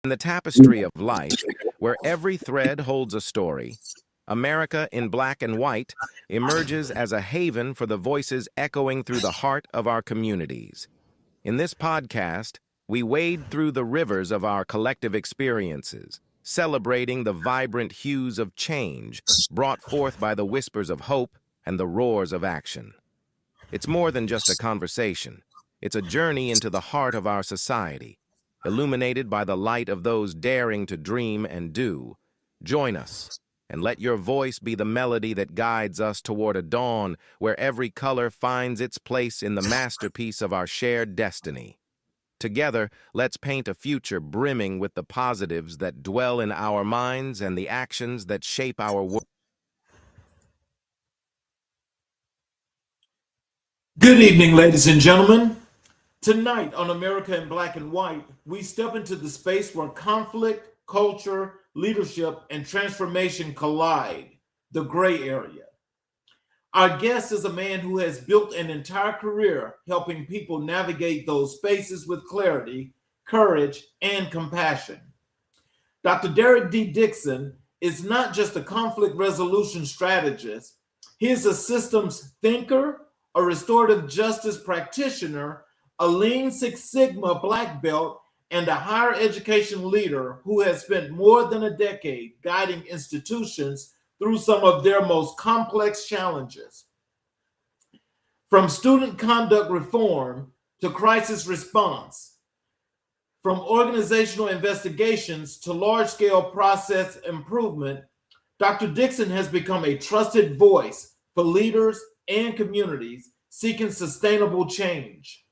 In the tapestry of life, where every thread holds a story, America in Black and White emerges as a haven for the voices echoing through the heart of our communities. In this podcast, we wade through the rivers of our collective experiences, celebrating the vibrant hues of change brought forth by the whispers of hope and the roars of action. It's more than just a conversation. It's a journey into the heart of our society, illuminated by the light of those daring to dream and do. Join us, and let your voice be the melody that guides us toward a dawn where every color finds its place in the masterpiece of our shared destiny. Together, let's paint a future brimming with the positives that dwell in our minds and the actions that shape our world. Good evening, ladies and gentlemen. Tonight on America in Black and White, we step into the space where conflict, culture, leadership, and transformation collide, the gray area. Our guest is a man who has built an entire career helping people navigate those spaces with clarity, courage, and compassion. Dr. Derrick D. Dixon is not just a conflict resolution strategist, he is a systems thinker, a restorative justice practitioner, a Lean Six Sigma black belt, and a higher education leader who has spent more than a decade guiding institutions through some of their most complex challenges. From student conduct reform to crisis response, from organizational investigations to large-scale process improvement, Dr. Dixon has become a trusted voice for leaders and communities seeking sustainable change.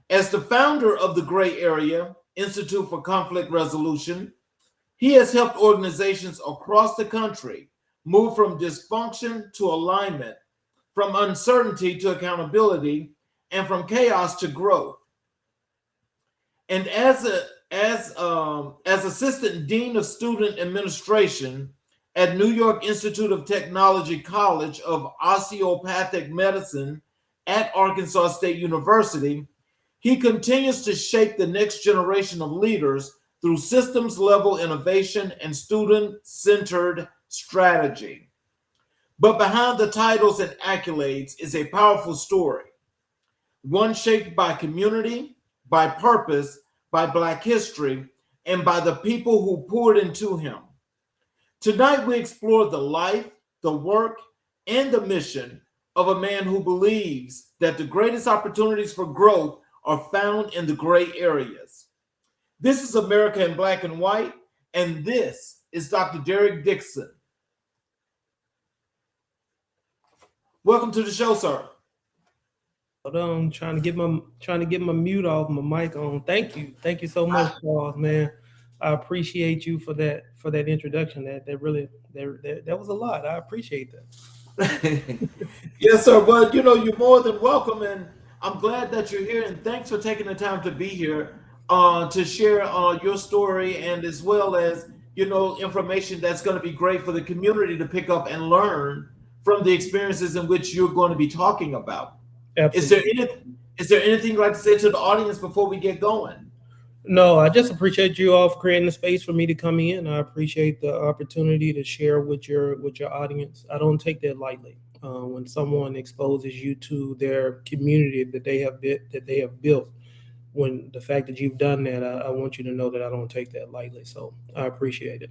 As the founder of the Gray Area Institute for Conflict Resolution, he has helped organizations across the country move from dysfunction to alignment, from uncertainty to accountability, and from chaos to growth. And as Assistant Dean of Student Administration at New York Institute of Technology College of Osteopathic Medicine at Arkansas State University, he continues to shape the next generation of leaders through systems-level innovation and student-centered strategy. But behind the titles and accolades is a powerful story, one shaped by community, by purpose, by Black history, and by the people who poured into him. Tonight, we explore the life, the work, and the mission of a man who believes that the greatest opportunities for growth are found in the gray areas. This is America in Black and White, and this is Dr. Derrick Dixon. Welcome to the show, sir. Hold on, trying to get my mute off, my mic on. Thank you so much, Charles, man. I appreciate you for that introduction. That was a lot. I appreciate that. Yes, sir. Well, you're more than welcome, and I'm glad that you're here. And thanks for taking the time to be here to share your story, and as well as information that's going to be great for the community to pick up and learn from the experiences in which you're going to be talking about. Absolutely. Is there anything you'd like to say to the audience before we get going? No, I just appreciate you all for creating the space for me to come in. I appreciate the opportunity to share with your audience. I don't take that lightly. When someone exposes you to their community that they have built, when the fact that you've done that, I want you to know that I don't take that lightly. So I appreciate it.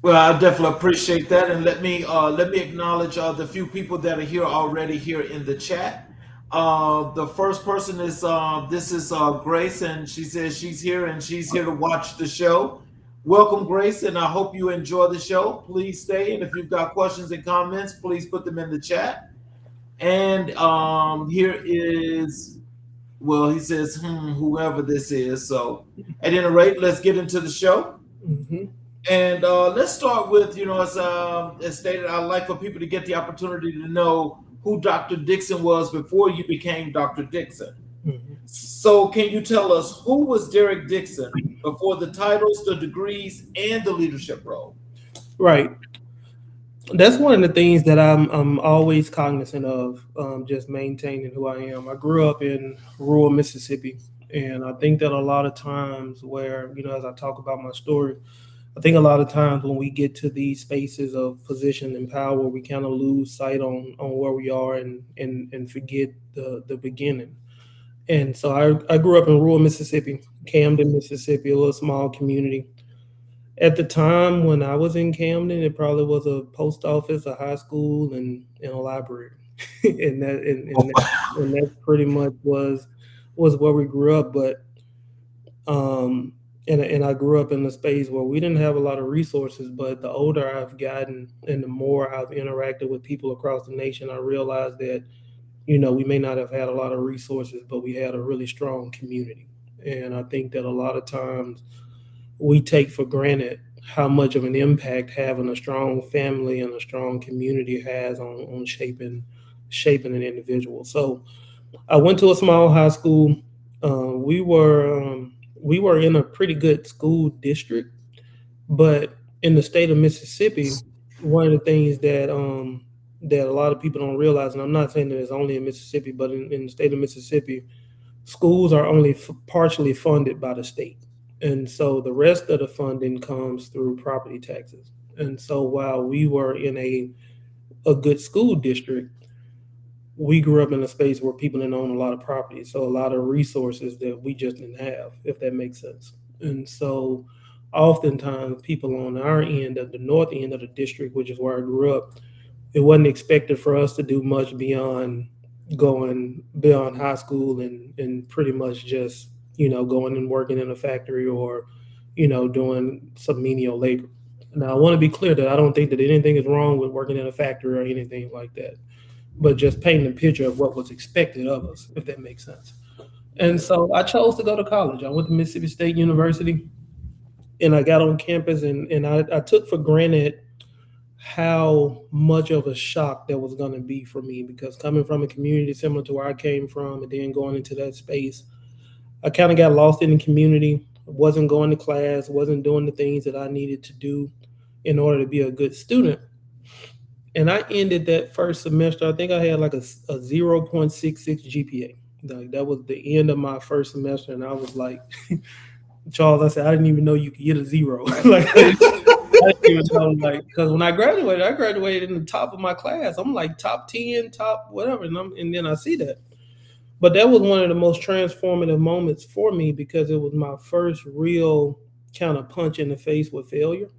Well, I definitely appreciate that, and let me acknowledge the few people that are here already here in the chat. The first person is Grace, and she says she's here and she's here to watch the show. Welcome, Grace, and I hope you enjoy the show. Please stay, and if you've got questions and comments, please put them in the chat. And here is, he says, whoever this is. So at any rate, let's get into the show. Mm-hmm. And let's start with, as stated, I'd like for people to get the opportunity to know who Dr. Dixon was before you became Dr. Dixon. Mm-hmm. So can you tell us, who was Derrick Dixon before the titles, the degrees, and the leadership role? Right. That's one of the things that I'm always cognizant of, just maintaining who I am. I grew up in rural Mississippi, And I think that a lot of times where, as I talk about my story, I think a lot of times when we get to these spaces of position and power, we kind of lose sight on where we are and forget the beginning. And so I grew up in rural Mississippi, Camden, Mississippi, a little small community. At the time when I was in Camden, it probably was a post office, a high school, and a library, and that pretty much was where we grew up. But and I grew up in a space where we didn't have a lot of resources. But the older I've gotten and the more I've interacted with people across the nation, I realized that we may not have had a lot of resources, but we had a really strong community. And I think that a lot of times we take for granted how much of an impact having a strong family and a strong community has on shaping an individual. So I went to a small high school. We were in a pretty good school district, but in the state of Mississippi, one of the things that a lot of people don't realize, and I'm not saying that it's only in Mississippi, but in the state of Mississippi, schools are only partially funded by the state. And so the rest of the funding comes through property taxes. And so while we were in a good school district, we grew up in a space where people didn't own a lot of property. So a lot of resources that we just didn't have, if that makes sense. And so oftentimes people on our end of the north end of the district, which is where I grew up, it wasn't expected for us to do much beyond going beyond high school and pretty much just going and working in a factory or doing some menial labor. Now I want to be clear that I don't think that anything is wrong with working in a factory or anything like that, but just painting a picture of what was expected of us, if that makes sense. And so I chose to go to college. I went to Mississippi State University, and I got on campus, and I took for granted how much of a shock that was going to be for me, because coming from a community similar to where I came from and then going into that space, I kind of got lost in the community, wasn't going to class, wasn't doing the things that I needed to do in order to be a good student. And I ended that first semester, I think I had like a 0.66 GPA. Like that was the end of my first semester. And I was like, Charles, I said, I didn't even know you could get a zero. Like, I didn't even know, like, because when I graduated in the top of my class. I'm like top 10, top whatever. And then I see that. But that was one of the most transformative moments for me because it was my first real kind of punch in the face with failure.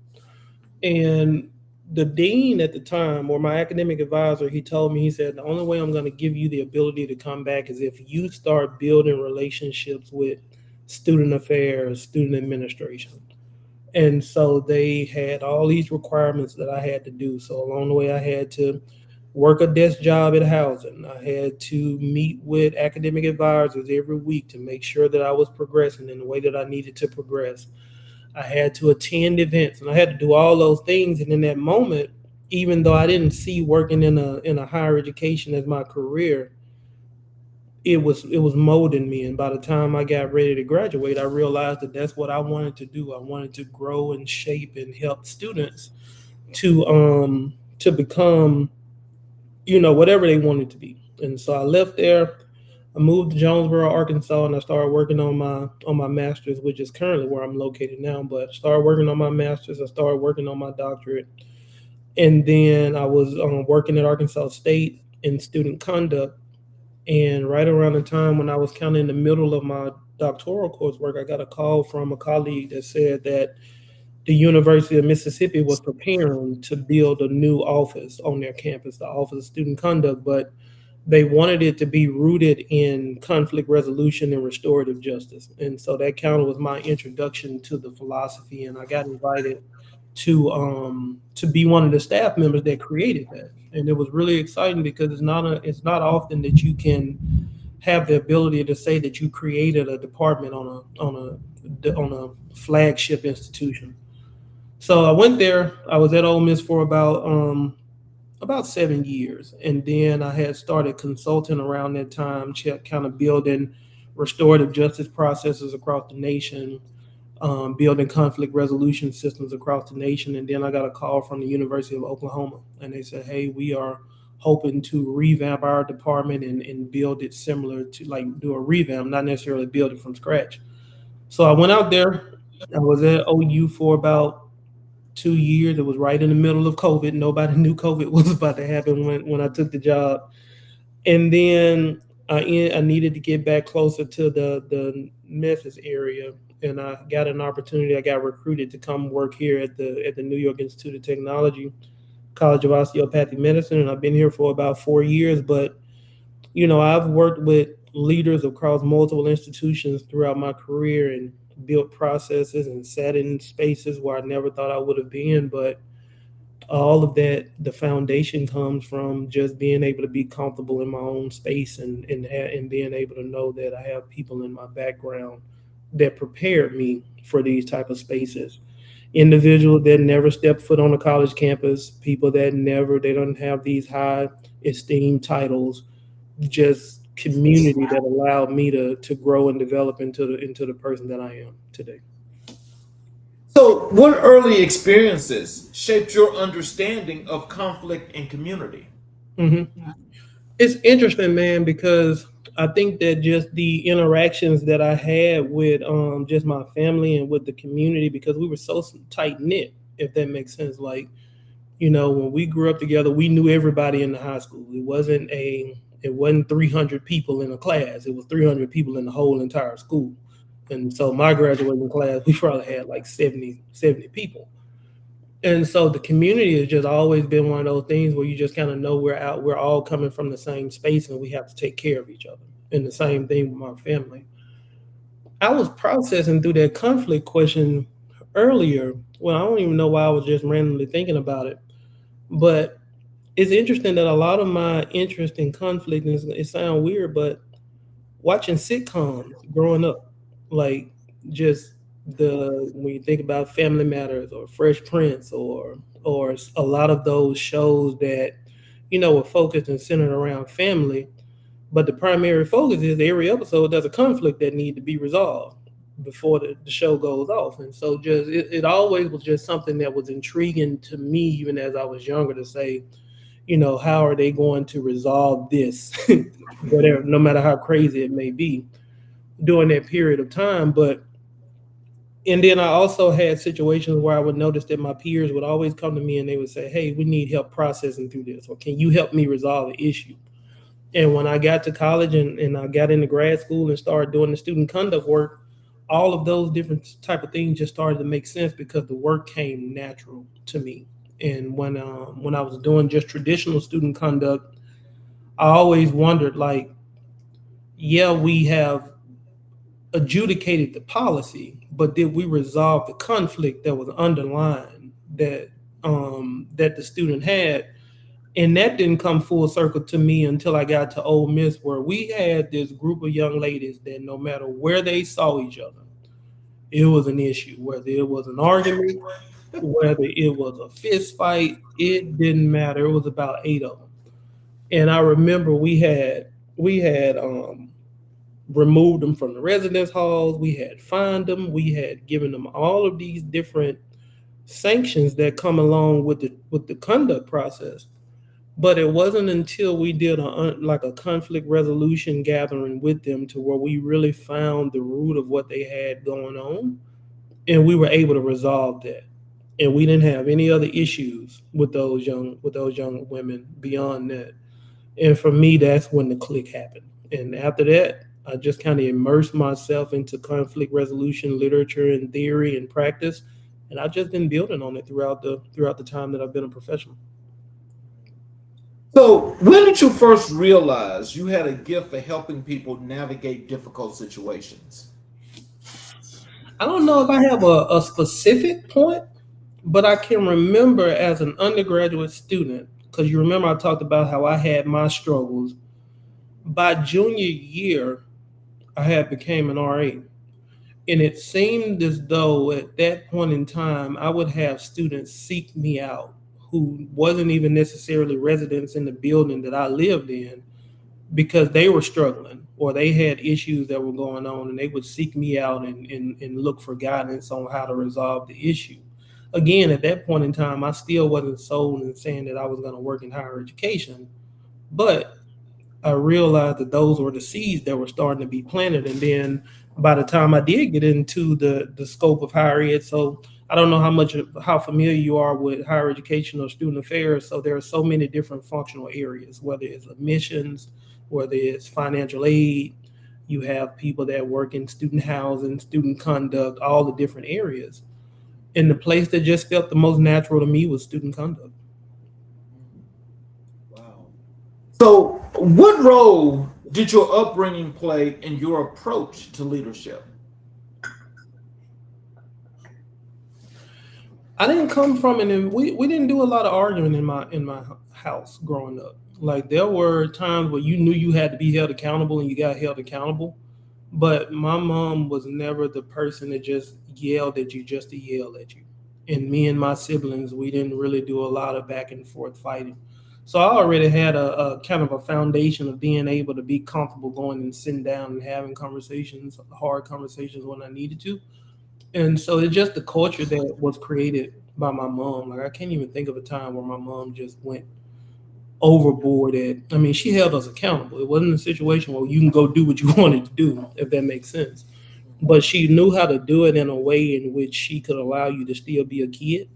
And the dean at the time, or my academic advisor, he told me, he said, the only way I'm going to give you the ability to come back is if you start building relationships with student affairs, student administration. And so they had all these requirements that I had to do. So along the way, I had to work a desk job at housing. I had to meet with academic advisors every week to make sure that I was progressing in the way that I needed to progress. I had to attend events, and I had to do all those things. And in that moment, even though I didn't see working in a higher education as my career, it was molding me. And by the time I got ready to graduate, I realized that that's what I wanted to do. I wanted to grow and shape and help students to become, whatever they wanted to be. And so I left there. I moved to Jonesboro, Arkansas, and I started working on my master's, which is currently where I'm located now. But I started working on my master's. I started working on my doctorate. And then I was working at Arkansas State in student conduct. And right around the time when I was kind of in the middle of my doctoral coursework, I got a call from a colleague that said that the University of Mississippi was preparing to build a new office on their campus, the Office of Student Conduct, but they wanted it to be rooted in conflict resolution and restorative justice. And so that kind of was my introduction to the philosophy, and I got invited to be one of the staff members that created that. And it was really exciting because it's not often that you can have the ability to say that you created a department on a flagship institution. So I went there. I was at Ole Miss for about 7 years, and then I had started consulting around that time, kind of building restorative justice processes across the nation, building conflict resolution systems across the nation. And then I got a call from the University of Oklahoma, and they said, hey, we are hoping to revamp our department and build it similar to, like, do a revamp, not necessarily build it from scratch. So I went out there. I was at OU for about 2 years. It was right in the middle of COVID. Nobody knew COVID was about to happen when I took the job. And then I needed to get back closer to the Memphis area, and I got an opportunity. I got recruited to come work here at the New York Institute of Technology, College of Osteopathic Medicine, and I've been here for about 4 years. But I've worked with leaders across multiple institutions throughout my career and built processes and sat in spaces where I never thought I would have been. But all of that, the foundation comes from just being able to be comfortable in my own space and being able to know that I have people in my background that prepared me for these type of spaces. Individuals that never stepped foot on a college campus, people that they don't have these high esteemed titles, just community that allowed me to grow and develop into the person that I am today. So, what early experiences shaped your understanding of conflict in community? Mm-hmm. It's interesting, man, because I think that just the interactions that I had with just my family and with the community, because we were so tight knit, if that makes sense. Like, when we grew up together, we knew everybody in the high school. It wasn't 300 people in a class. It was 300 people in the whole entire school. And so my graduating class, we probably had like 70 people. And so the community has just always been one of those things where you just kind of know we're all coming from the same space and we have to take care of each other. And the same thing with my family. I was processing through that conflict question earlier. Well, I don't even know why I was just randomly thinking about it. But it's interesting that a lot of my interest in conflict, and it sounds weird, but watching sitcoms growing up, like just when you think about Family Matters or Fresh Prince or a lot of those shows that were focused and centered around family, but the primary focus is every episode there's a conflict that needs to be resolved before the show goes off. And so just it always was just something that was intriguing to me, even as I was younger, to say, how are they going to resolve this, whatever, no matter how crazy it may be during that period of time. And then I also had situations where I would notice that my peers would always come to me and they would say, hey, we need help processing through this, or can you help me resolve the issue? And when I got to college and I got into grad school and started doing the student conduct work, all of those different type of things just started to make sense because the work came natural to me. And when I was doing just traditional student conduct, I always wondered, like, yeah, we have adjudicated the policy, but did we resolve the conflict that was underlying that the student had? And that didn't come full circle to me until I got to Ole Miss, where we had this group of young ladies that no matter where they saw each other, it was an issue. Whether it was an argument, whether it was a fist fight, it didn't matter. It was about 8 of them. And I remember we had removed them from the residence halls. We had fined them. We had given them all of these different sanctions that come along with the conduct process. But it wasn't until we did a conflict resolution gathering with them to where we really found the root of what they had going on, and we were able to resolve that. And we didn't have any other issues with those young women beyond that. And for me, that's when the click happened. And after that, I just kind of immersed myself into conflict resolution literature and theory and practice, and I've just been building on it throughout the time that I've been a professional. So, when did you first realize you had a gift for helping people navigate difficult situations? I don't know if I have a specific point, but I can remember as an undergraduate student, because you remember I talked about how I had my struggles. By junior year, I had became an RA. And it seemed as though at that point in time, I would have students seek me out who wasn't even necessarily residents in the building that I lived in, because they were struggling or they had issues that were going on, and they would seek me out and look for guidance on how to resolve the issue. Again, at that point in time, I still wasn't sold in saying that I was going to work in higher education, But I realized that those were the seeds that were starting to be planted. And then by the time I did get into the scope of higher ed, so I don't know how familiar you are with higher education or student affairs. So there are so many different functional areas, whether it's admissions, whether it's financial aid, you have people that work in student housing, student conduct, all the different areas. And the place that just felt the most natural to me was student conduct. Wow. So, what role did your upbringing play in your approach to leadership? I didn't come from it, and we didn't do a lot of arguing in my house growing up. Like there were times where you knew you had to be held accountable and you got held accountable, but my mom was never the person that just yelled at you just to yell at you. And me and my siblings, we didn't really do a lot of back and forth fighting. So I already had a kind of a foundation of being able to be comfortable going and sitting down and having conversations, hard conversations when I needed to. And so it's just the culture that was created by my mom. Like I can't even think of a time where my mom just went overboard at, I mean, she held us accountable. It wasn't a situation where you can go do what you wanted to do, if that makes sense. But she knew how to do it in a way in which she could allow you to still be a kid,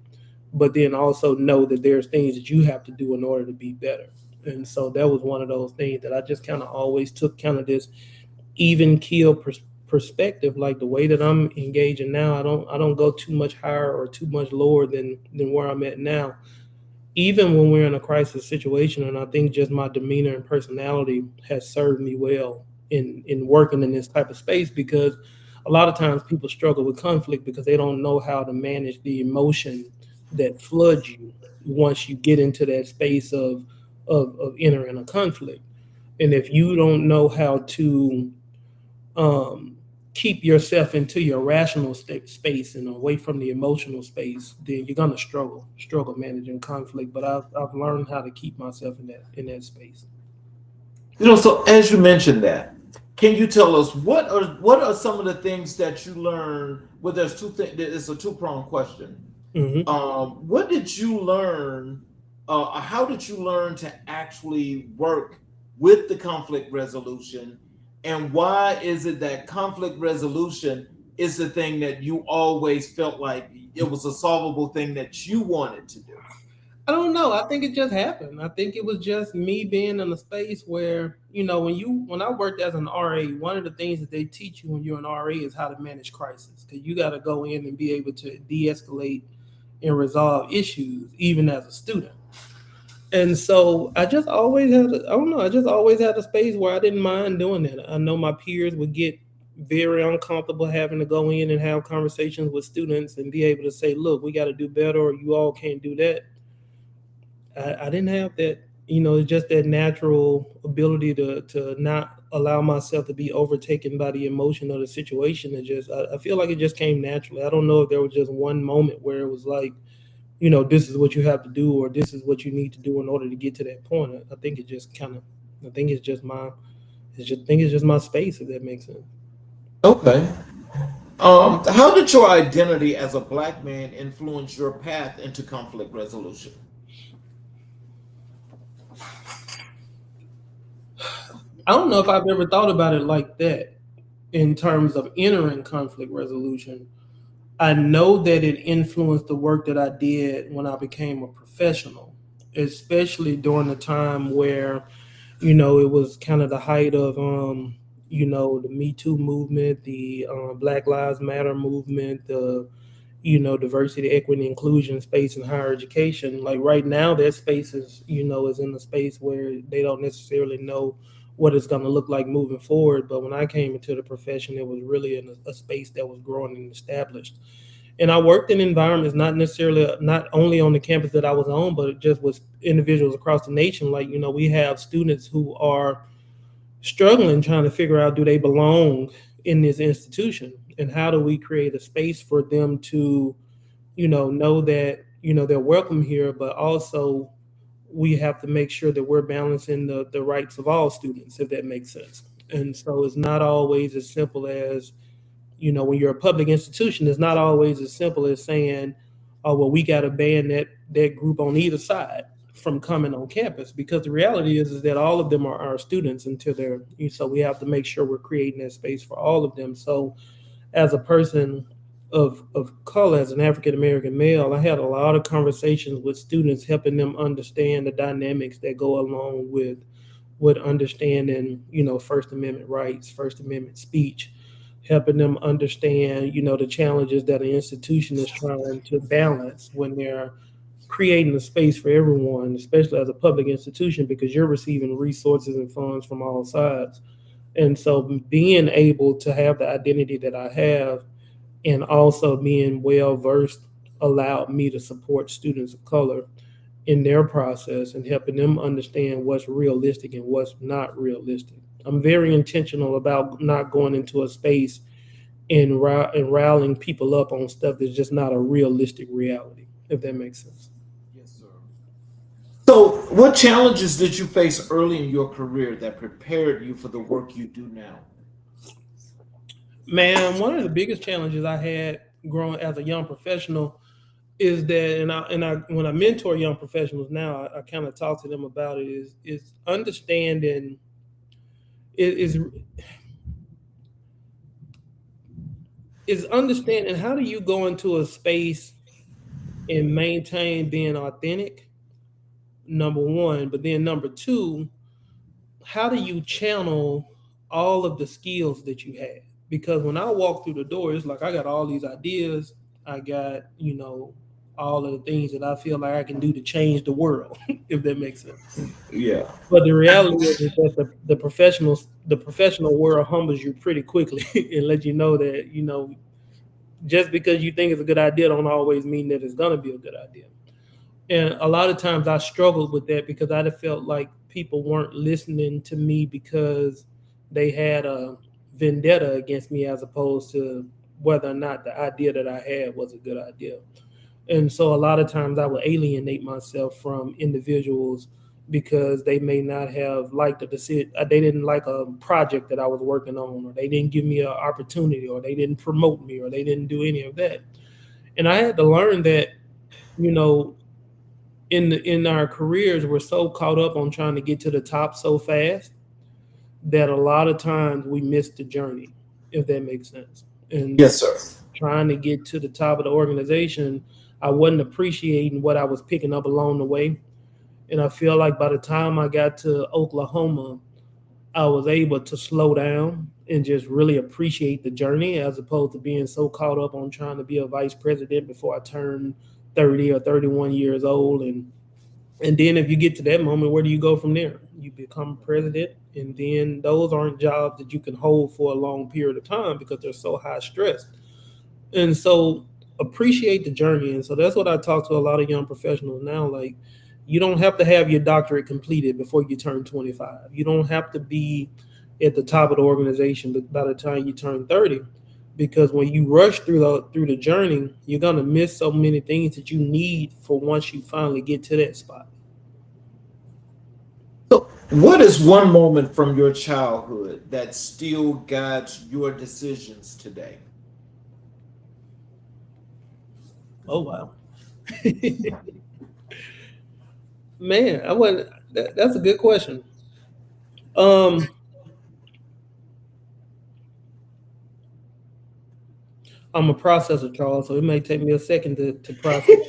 but then also know that there's things that you have to do in order to be better. And so that was one of those things that I just kind of always took kind of this even keel perspective, like the way that I'm engaging now. I don't go too much higher or too much lower than where I'm at now, even when we're in a crisis situation. And I think just my demeanor and personality has served me well in working in this type of space, because a lot of times people struggle with conflict because they don't know how to manage the emotion that floods you once you get into that space of entering a conflict. And if you don't know how to um, keep yourself into your rational space and away from the emotional space, then you're gonna struggle managing conflict. But I've learned how to keep myself in that space. So as you mentioned that, can you tell us what are some of the things that you learned? Well, there's two things. It's a two-pronged question. Hmm. What did you learn? How did you learn to actually work with the conflict resolution? And why is it that conflict resolution is the thing that you always felt like it was a solvable thing that you wanted to do? I don't know. I think it just happened. I think it was just me being in a space where, when I worked as an RA, one of the things that they teach you when you're an RA is how to manage crisis. Because you got to go in and be able to de-escalate and resolve issues, even as a student. And so I just always had, I don't know, I just always had a space where I didn't mind doing that. I know my peers would get very uncomfortable having to go in and have conversations with students and be able to say, look, we got to do better, or you all can't do that. I didn't have that, just that natural ability to not allow myself to be overtaken by the emotion of the situation. I feel like it just came naturally. I don't know if there was just one moment where it was like, this is what you have to do, or this is what you need to do in order to get to that point. I think it just kind of, I think it's just my, I think it's just my space, if that makes sense. Okay. How did your identity as a black man influence your path into conflict resolution? I don't know if I've ever thought about it like that in terms of entering conflict resolution. I know that it influenced the work that I did when I became a professional, especially during the time where, it was kind of the height of, the Me Too movement, the Black Lives Matter movement, the, diversity, equity, inclusion space in higher education. Like right now, that space is, is in a space where they don't necessarily know what it's going to look like moving forward. But when I came into the profession, it was really in a space that was growing and established. And I worked in environments not only on the campus that I was on, but just with individuals across the nation. Like, we have students who are struggling trying to figure out, do they belong in this institution, and how do we create a space for them to, know that, they're welcome here, but also we have to make sure that we're balancing the rights of all students, if that makes sense. And so it's not always as simple as, when you're a public institution, it's not always as simple as saying, oh, well, we got to ban that group on either side. from coming on campus, because the reality is that all of them are our students until they're, so we have to make sure we're creating that space for all of them. So as a person of color, as an African American male, I had a lot of conversations with students, helping them understand the dynamics that go along with understanding, First Amendment rights, First Amendment speech, helping them understand, the challenges that an institution is trying to balance when they're creating a space for everyone, especially as a public institution, because you're receiving resources and funds from all sides. And so being able to have the identity that I have and also being well versed allowed me to support students of color in their process and helping them understand what's realistic and what's not realistic. I'm very intentional about not going into a space and rallying people up on stuff that's just not a realistic reality, if that makes sense. Yes, sir. So, what challenges did you face early in your career that prepared you for the work you do now? Man, one of the biggest challenges I had growing as a young professional is that, and I when I mentor young professionals now, I kind of talk to them about it, is understanding is understanding how do you go into a space and maintain being authentic, number one, but then number two, how do you channel all of the skills that you have? Because when I walk through the door, it's like I got all these ideas. I got, all of the things that I feel like I can do to change the world, if that makes sense. Yeah. But the reality is that the professional world humbles you pretty quickly and let you know that, just because you think it's a good idea don't always mean that it's gonna be a good idea. And a lot of times I struggled with that because I felt like people weren't listening to me because they had a vendetta against me, as opposed to whether or not the idea that I had was a good idea. And so a lot of times I would alienate myself from individuals because they may not have liked the decision. They didn't like a project that I was working on, or they didn't give me an opportunity, or they didn't promote me, or they didn't do any of that. And I had to learn that, in our careers, we're so caught up on trying to get to the top so fast that a lot of times we miss the journey, if that makes sense. And yes, sir. Trying to get to the top of the organization, I wasn't appreciating what I was picking up along the way. And I feel like by the time I got to Oklahoma, I was able to slow down and just really appreciate the journey, as opposed to being so caught up on trying to be a vice president before I turned 30 or 31 years old. And then if you get to that moment, where do you go from there? You become president, and then those aren't jobs that you can hold for a long period of time because they're so high stress. And so appreciate the journey. And so that's what I talk to a lot of young professionals now. Like, you don't have to have your doctorate completed before you turn 25. You don't have to be at the top of the organization by the time you turn 30. Because when you rush through the journey, you're gonna miss so many things that you need for once you finally get to that spot. So, what is one moment from your childhood that still guides your decisions today? Oh wow, man, I wasn't. That's a good question. I'm a processor, Charles, so it may take me a second to process.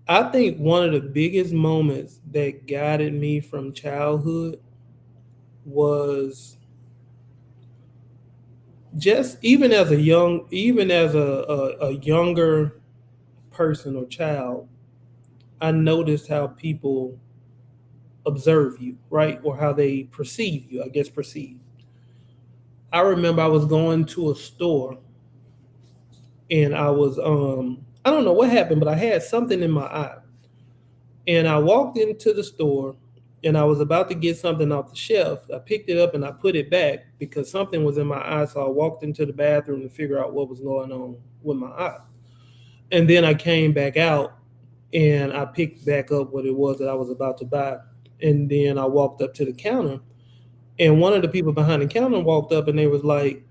I think one of the biggest moments that guided me from childhood was just even as a younger person or child, I noticed how people observe you, right? Or how they perceive you, I guess perceive. I remember I was going to a store and I was I don't know what happened, but I had something in my eye. And I walked into the store and I was about to get something off the shelf. I picked it up and I put it back because something was in my eye. So I walked into the bathroom to figure out what was going on with my eye. And then I came back out and I picked back up what it was that I was about to buy. And then I walked up to the counter, and one of the people behind the counter walked up and they was like,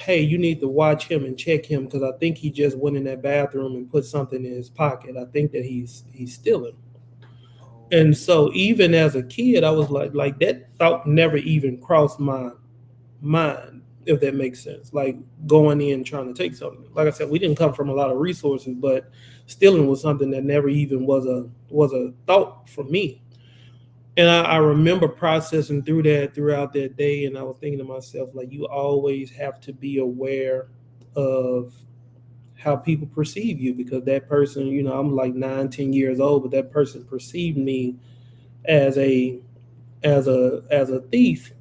hey, you need to watch him and check him because I think he just went in that bathroom and put something in his pocket. I think that he's stealing. And so even as a kid, I was like that thought never even crossed my mind, if that makes sense. Like going in trying to take something. Like I said, we didn't come from a lot of resources, but stealing was something that never even was a thought for me. And I remember processing through that throughout that day, and I was thinking to myself, like, you always have to be aware of how people perceive you because that person, I'm like 9, 10 years old, but that person perceived me as a thief,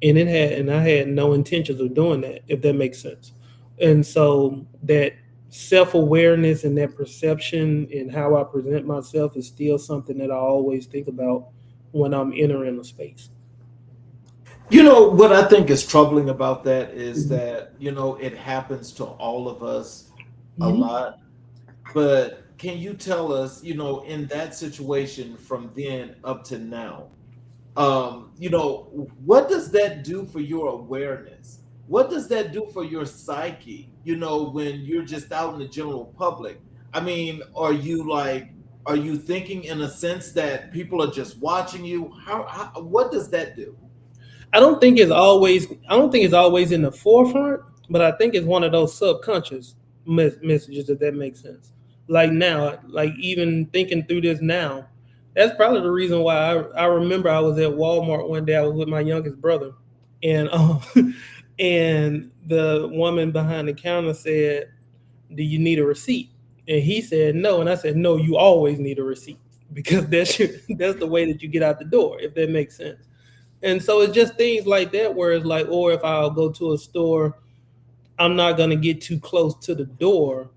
and I had no intentions of doing that, if that makes sense. And so that self-awareness and that perception and how I present myself is still something that I always think about when I'm entering a space. You know, what I think is troubling about that is that, it happens to all of us a Mhm. lot. But can you tell us, in that situation from then up to now, what does that do for your awareness? What does that do for your psyche, when you're just out in the general public? I mean, are you thinking in a sense that people are just watching you? What does that do? I don't think it's always in the forefront, but I think it's one of those subconscious messages, if that makes sense. Like now, like even thinking through this now, that's probably the reason why I remember I was at Walmart one day. I was with my youngest brother, and and the woman behind the counter said, "Do you need a receipt?" And he said no, and I said, "No, you always need a receipt because that's the way that you get out the door, if that makes sense." And so it's just things like that where it's like, or if I'll go to a store, I'm not gonna get too close to the door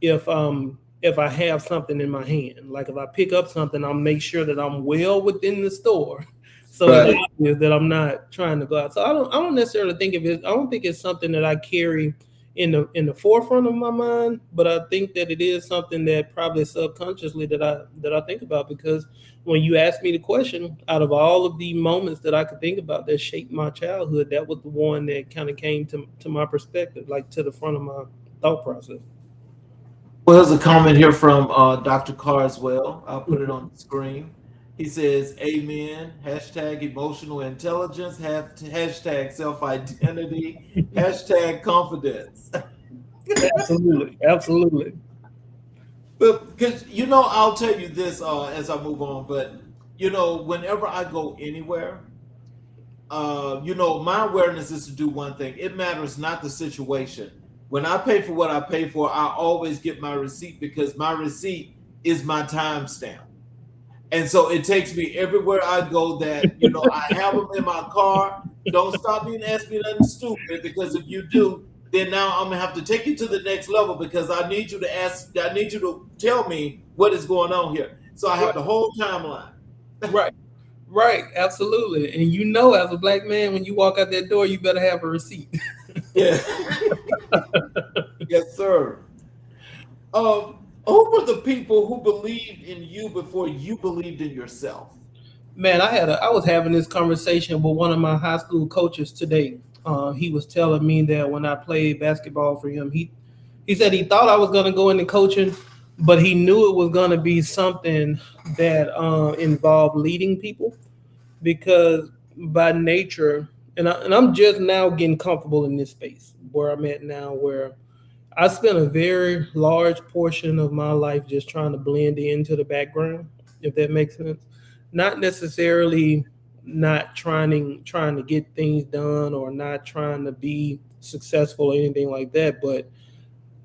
if I have something in my hand. Like if I pick up something, I'll make sure that I'm well within the store. So it's Right. obvious that I'm not trying to go out. So I don't necessarily think of it. I don't think it's something that I carry in the forefront of my mind, but I think that it is something that probably subconsciously that I think about because when you ask me the question, out of all of the moments that I could think about that shaped my childhood, that was the one that kind of came to my perspective, like to the front of my thought process. Well, there's a comment here from Dr. Carswell. I'll put it on the screen. He says, Amen. Hashtag emotional intelligence. Hashtag self identity. Hashtag confidence. Absolutely, absolutely. But because, I'll tell you this as I move on. But, whenever I go anywhere, my awareness is to do one thing. It matters not the situation. When I pay for what I pay for, I always get my receipt because my receipt is my timestamp. And so it takes me everywhere I go that, I have them in my car. Don't stop me and ask me nothing stupid because if you do, then now I'm gonna have to take you to the next level because I need you to tell me what is going on here. So I have Right, the whole timeline. right, right, absolutely. And as a black man, when you walk out that door, you better have a receipt. Yeah. Yes, sir. Who were the people who believed in you before you believed in yourself? Man, I was having this conversation with one of my high school coaches today. He was telling me that when I played basketball for him, he said he thought I was going to go into coaching, but he knew it was going to be something that involved leading people because by nature, I'm just now getting comfortable in this space where I'm at now, where I spent a very large portion of my life just trying to blend into the background, if that makes sense. Not necessarily not trying to get things done or not trying to be successful or anything like that, but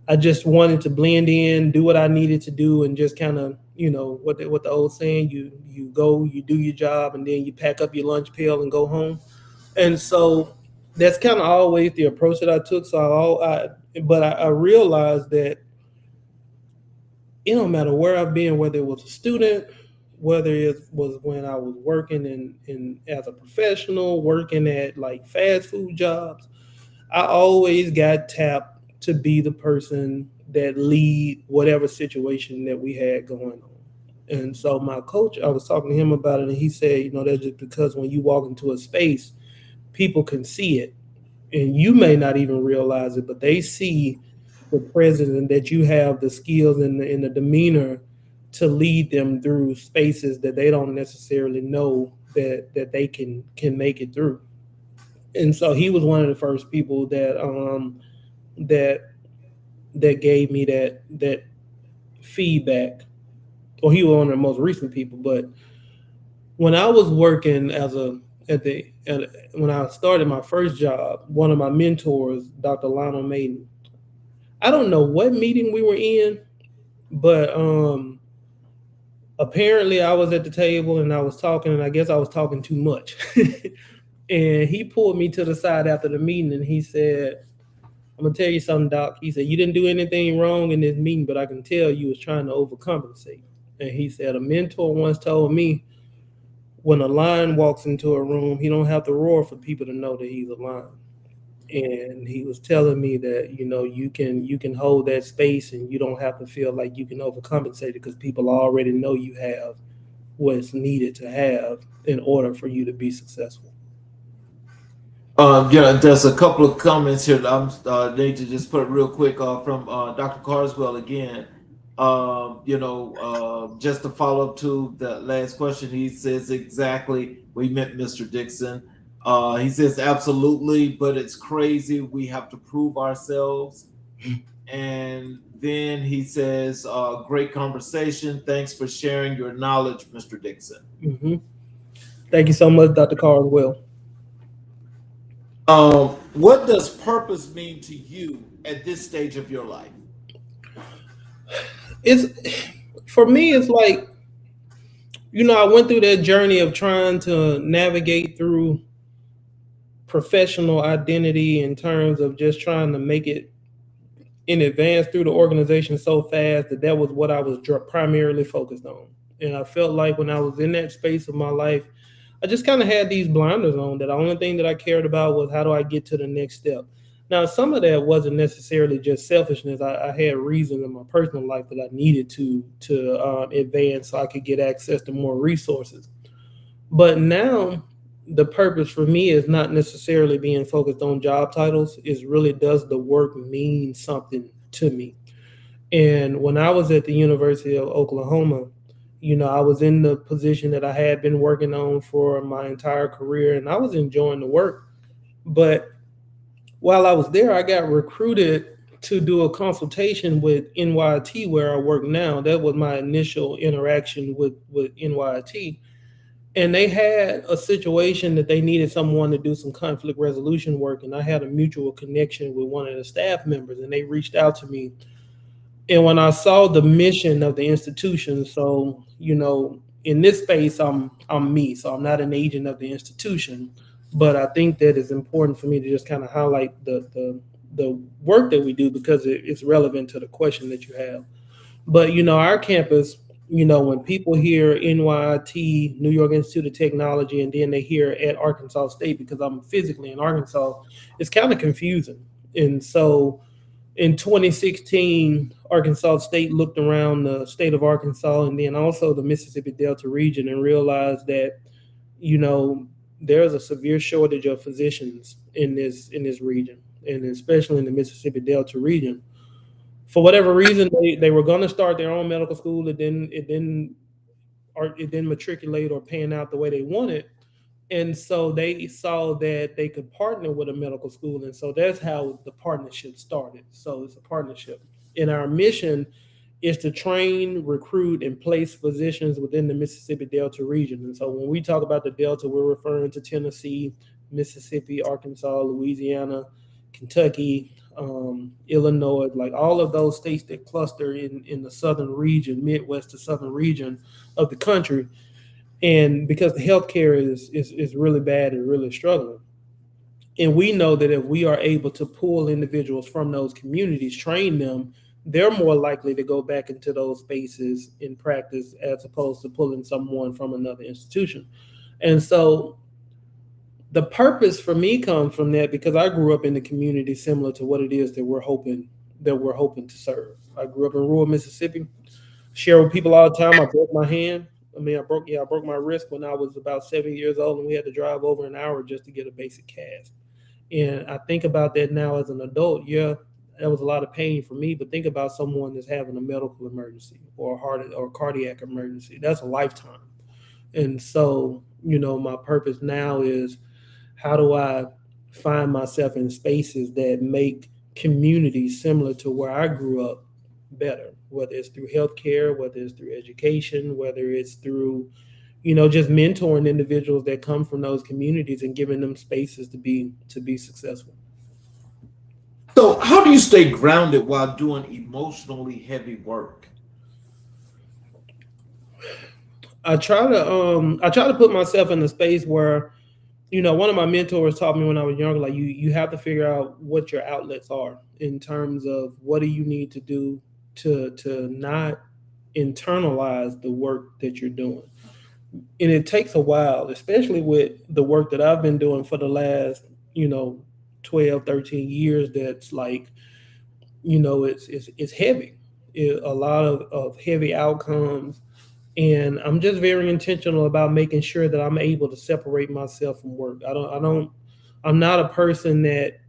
I just wanted to blend in, do what I needed to do, and just kind of, what the old saying, you go, you do your job, and then you pack up your lunch pail and go home. And so that's kind of always the approach that I took. But I realized that it don't matter where I've been, whether it was a student, whether it was when I was working in as a professional, working at like fast food jobs, I always got tapped to be the person that lead whatever situation that we had going on. And so my coach, I was talking to him about it, and he said, that's just because when you walk into a space, people can see it, and you may not even realize it, but they see the presence and that you have the skills and the demeanor to lead them through spaces that they don't necessarily know that they can make it through. And so he was one of the first people that that gave me that feedback, or he was one of the most recent people. But when I was working when I started my first job, one of my mentors, Dr. Lionel Maiden, I don't know what meeting we were in, but apparently I was at the table and I was talking, and I guess I was talking too much. And he pulled me to the side after the meeting and he said, "I'm gonna tell you something, Doc." He said, "You didn't do anything wrong in this meeting, but I can tell you was trying to overcompensate." And he said, "A mentor once told me when a lion walks into a room, he don't have to roar for people to know that he's a lion." And he was telling me that, you can hold that space and you don't have to feel like you can overcompensate it, because people already know you have what's needed to have in order for you to be successful. There's a couple of comments here that I'm need to just put real quick from Dr. Carswell again. Just to follow up to the last question, he says exactly we meant Mr. Dixon. He says absolutely, but it's crazy. We have to prove ourselves. And then he says, great conversation. Thanks for sharing your knowledge, Mr. Dixon. Mm-hmm. Thank you so much, Dr. Carswell. What does purpose mean to you at this stage of your life? For me, it's like, I went through that journey of trying to navigate through professional identity in terms of just trying to make it in advance through the organization so fast that was what I was primarily focused on. And I felt like when I was in that space of my life, I just kind of had these blinders on, that the only thing that I cared about was how do I get to the next step. Now, some of that wasn't necessarily just selfishness. I had reasons in my personal life that I needed to advance so I could get access to more resources. But now the purpose for me is not necessarily being focused on job titles. It's really, does the work mean something to me? And when I was at the University of Oklahoma, I was in the position that I had been working on for my entire career, and I was enjoying the work. But while I was there, I got recruited to do a consultation with NYT, where I work now. That was my initial interaction with NYT. And they had a situation that they needed someone to do some conflict resolution work. And I had a mutual connection with one of the staff members, and they reached out to me. And when I saw the mission of the institution, so, in this space, I'm me. So I'm not an agent of the institution, but I think that it's important for me to just kind of highlight the work that we do, because it's relevant to the question that you have. But, our campus, when people hear NYT, New York Institute of Technology, and then they hear at Arkansas State, because I'm physically in Arkansas, it's kind of confusing. And so in 2016, Arkansas State looked around the state of Arkansas and then also the Mississippi Delta region and realized that, there's a severe shortage of physicians in this region, and especially in the Mississippi Delta region. For whatever reason, they were going to start their own medical school. It didn't matriculate or pan out the way they wanted. And so they saw that they could partner with a medical school. And so that's how the partnership started. So it's a partnership. And our mission is to train, recruit, and place physicians within the Mississippi Delta region. And so when we talk about the Delta, we're referring to Tennessee, Mississippi, Arkansas, Louisiana, Kentucky, Illinois, like all of those states that cluster in the southern region, Midwest to southern region of the country. And because the healthcare is really bad and really struggling. And we know that if we are able to pull individuals from those communities, train them, they're more likely to go back into those spaces in practice as opposed to pulling someone from another institution. And so the purpose for me comes from that, because I grew up in the community similar to what it is that we're hoping to serve. I grew up in rural Mississippi, share with people all the time. I broke my hand. I broke my wrist when I was about 7 years old, and we had to drive over an hour just to get a basic cast. And I think about that now as an adult. Yeah, that was a lot of pain for me, but think about someone that's having a medical emergency or a heart or cardiac emergency. That's a lifetime. And so, my purpose now is, how do I find myself in spaces that make communities similar to where I grew up better, whether it's through healthcare, whether it's through education, whether it's through, just mentoring individuals that come from those communities and giving them spaces to be successful. So, how do you stay grounded while doing emotionally heavy work? I try to put myself in a space where, one of my mentors taught me when I was younger, like you have to figure out what your outlets are in terms of what do you need to do to not internalize the work that you're doing. And it takes a while, especially with the work that I've been doing for the last, 12, 13 years. That's like, it's heavy. A lot of heavy outcomes. And I'm just very intentional about making sure that I'm able to separate myself from work. I'm not a person that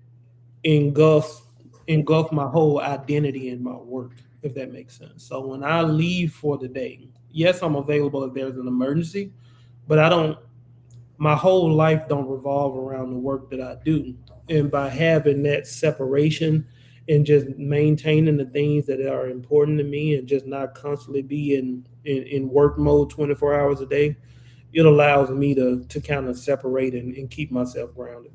engulf my whole identity in my work, if that makes sense. So when I leave for the day, yes, I'm available if there's an emergency, but my whole life don't revolve around the work that I do. And by having that separation and just maintaining the things that are important to me and just not constantly be in work mode 24 hours a day, it allows me to kind of separate and keep myself grounded.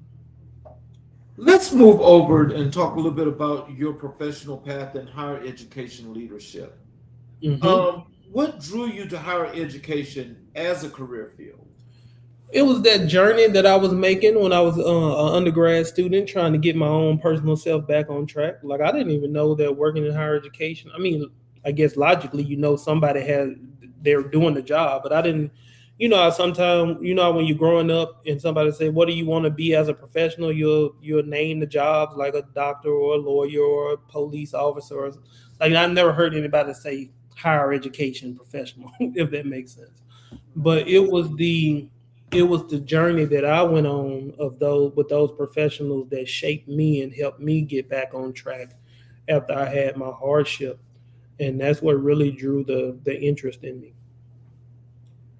Let's move over and talk a little bit about your professional path in higher education leadership. Hmm. What drew you to higher education as a career field? It was that journey that I was making when I was an undergrad student, trying to get my own personal self back on track. Like, I didn't even know that working in higher education. I mean, I guess logically, somebody they're doing the job, but I didn't. Sometimes, when you're growing up and somebody say, "What do you want to be as a professional?" You'll name the jobs like a doctor or a lawyer or a police officer. Like, I never heard anybody say higher education professional, if that makes sense. But it was the journey that I went on of those with those professionals that shaped me and helped me get back on track after I had my hardship, and that's what really drew the interest in me.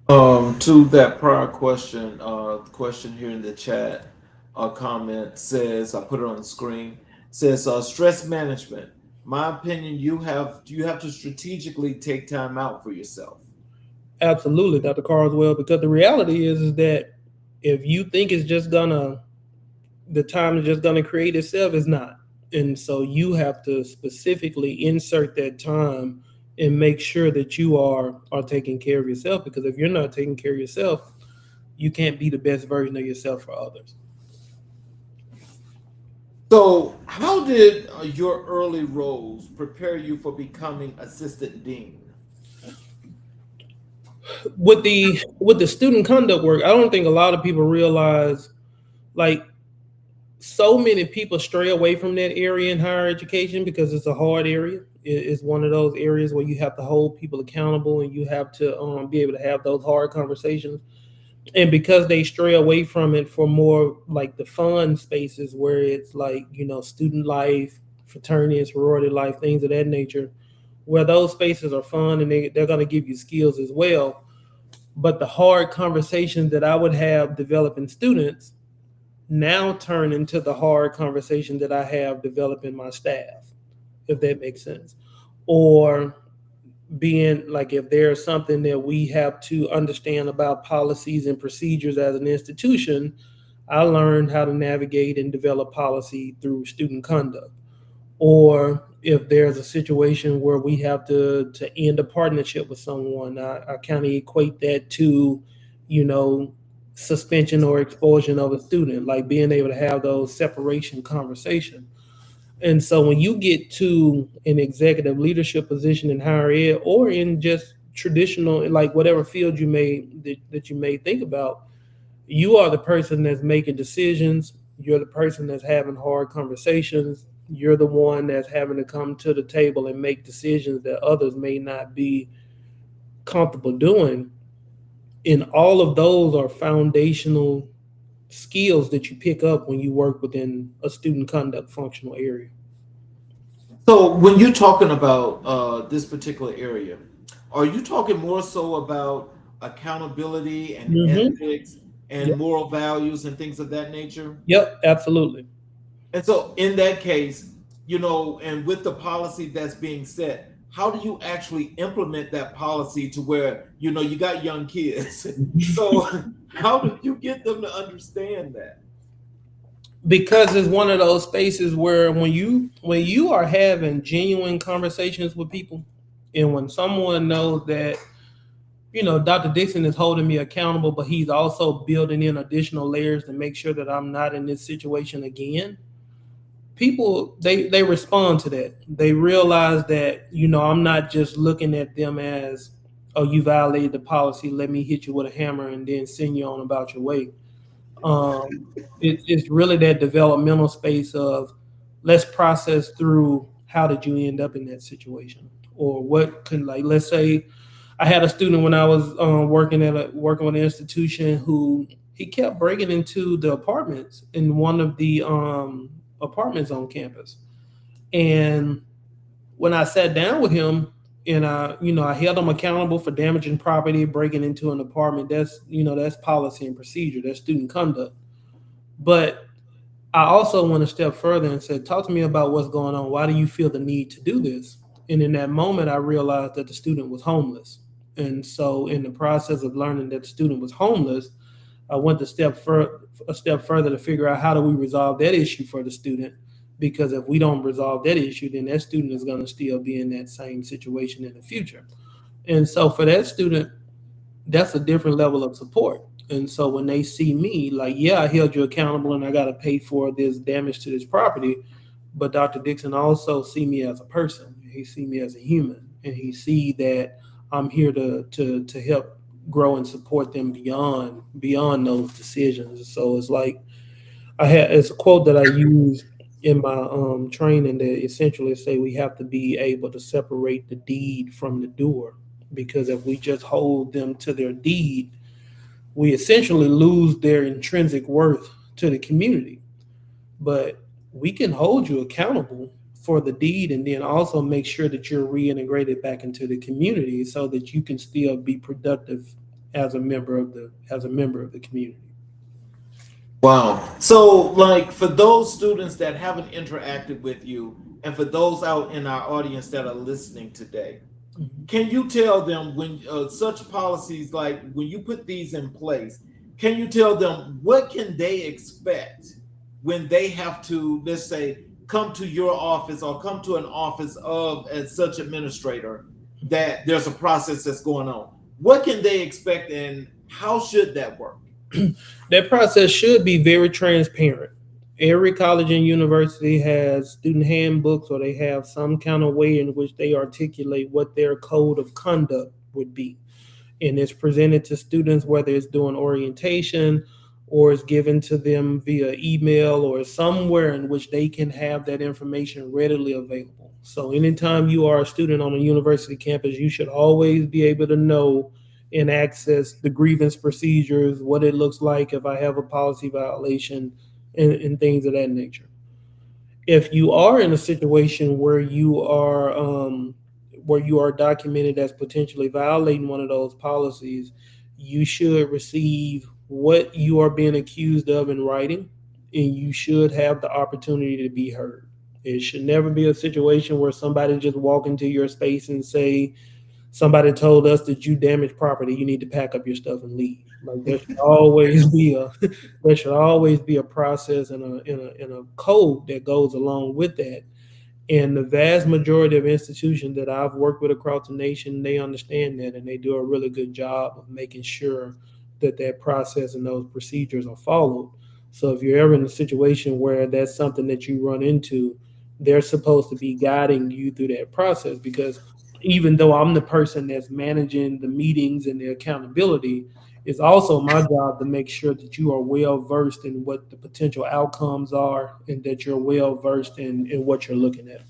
To that prior question, the question here in the chat, comment says, I put it on the screen, says stress management. My opinion, you have to strategically take time out for yourself. Absolutely, Dr. Carswell, because the reality is that if you think the time is just gonna create itself, is not. And so you have to specifically insert that time and make sure that you are taking care of yourself, because if you're not taking care of yourself, you can't be the best version of yourself for others. So, how did your early roles prepare you for becoming assistant dean? With the student conduct work, I don't think a lot of people realize, like, so many people stray away from that area in higher education because it's a hard area. It's one of those areas where you have to hold people accountable and you have to be able to have those hard conversations. And because they stray away from it for more like the fun spaces where it's like, student life, fraternity and sorority life, things of that nature, where those spaces are fun and they're going to give you skills as well. But the hard conversations that I would have developing students now turn into the hard conversation that I have developing my staff, if that makes sense. Or being like, if there's something that we have to understand about policies and procedures as an institution, I learned how to navigate and develop policy through student conduct. Or if there's a situation where we have to end a partnership with someone, I kind of equate that to, you know, suspension or expulsion of a student, like being able to have those separation conversations. And so when you get to an executive leadership position in higher ed or in just traditional, like whatever field that you may think about, you are the person that's making decisions. You're the person that's having hard conversations. You're the one that's having to come to the table and make decisions that others may not be comfortable doing. And all of those are foundational skills that you pick up when you work within a student conduct functional area. So when you're talking about this particular area, are you talking more so about accountability and Mm-hmm. ethics and Yep. moral values and things of that nature? Yep, absolutely. And so in that case, and with the policy that's being set, how do you actually implement that policy to where, you got young kids? So how do you get them to understand that? Because it's one of those spaces where when you are having genuine conversations with people, and when someone knows that Dr. Dixon is holding me accountable, but he's also building in additional layers to make sure that I'm not in this situation again, people they respond to that. They realize that I'm not just looking at them as, oh, you violated the policy, let me hit you with a hammer and then send you on about your way. It's really that developmental space of, let's process through, how did you end up in that situation, or what can, like, let's say I had a student when I was working with an institution who he kept breaking into the apartments in one of the apartments on campus. And when I sat down with him and I held him accountable for damaging property, breaking into an apartment, that's policy and procedure, that's student conduct. But I also went a step further and said, talk to me about what's going on. Why do you feel the need to do this? And in that moment, I realized that the student was homeless. And so in the process of learning that the student was homeless, I went a step further to figure out, how do we resolve that issue for the student? Because if we don't resolve that issue, then that student is going to still be in that same situation in the future. And so for that student, that's a different level of support. And so when they see me, like, yeah, I held you accountable and I got to pay for this damage to this property, but Dr. Dixon also see me as a person. He see me as a human, and he see that I'm here to help grow and support them beyond those decisions. So it's like, it's a quote that I use in my training that essentially say we have to be able to separate the deed from the doer, because if we just hold them to their deed, we essentially lose their intrinsic worth to the community. But we can hold you accountable for the deed and then also make sure that you're reintegrated back into the community so that you can still be productive as a member of the community. Wow. So, like, for those students that haven't interacted with you, and for those out in our audience that are listening today, can you tell them, when such policies, like when you put these in place, can you tell them what can they expect when they have to, let's say, come to your office or come to an office of as such administrator, that there's a process that's going on? What can they expect and how should that work? That process should be very transparent. Every college and university has student handbooks, or they have some kind of way in which they articulate what their code of conduct would be. And it's presented to students, whether it's doing orientation or it's given to them via email or somewhere in which they can have that information readily available. So anytime you are a student on a university campus, you should always be able to know and access the grievance procedures, what it looks like if I have a policy violation, and things of that nature. If you are in a situation where you are documented as potentially violating one of those policies, you should receive what you are being accused of in writing, and you should have the opportunity to be heard. It should never be a situation where somebody just walk into your space and say, somebody told us that you damaged property, you need to pack up your stuff and leave. Like, there should always be a process and a code that goes along with that. And the vast majority of institutions that I've worked with across the nation, they understand that, and they do a really good job of making sure that process and those procedures are followed. So if you're ever in a situation where that's something that you run into, they're supposed to be guiding you through that process, because even though I'm the person that's managing the meetings and the accountability, it's also my job to make sure that you are well versed in what the potential outcomes are and that you're well versed in what you're looking at.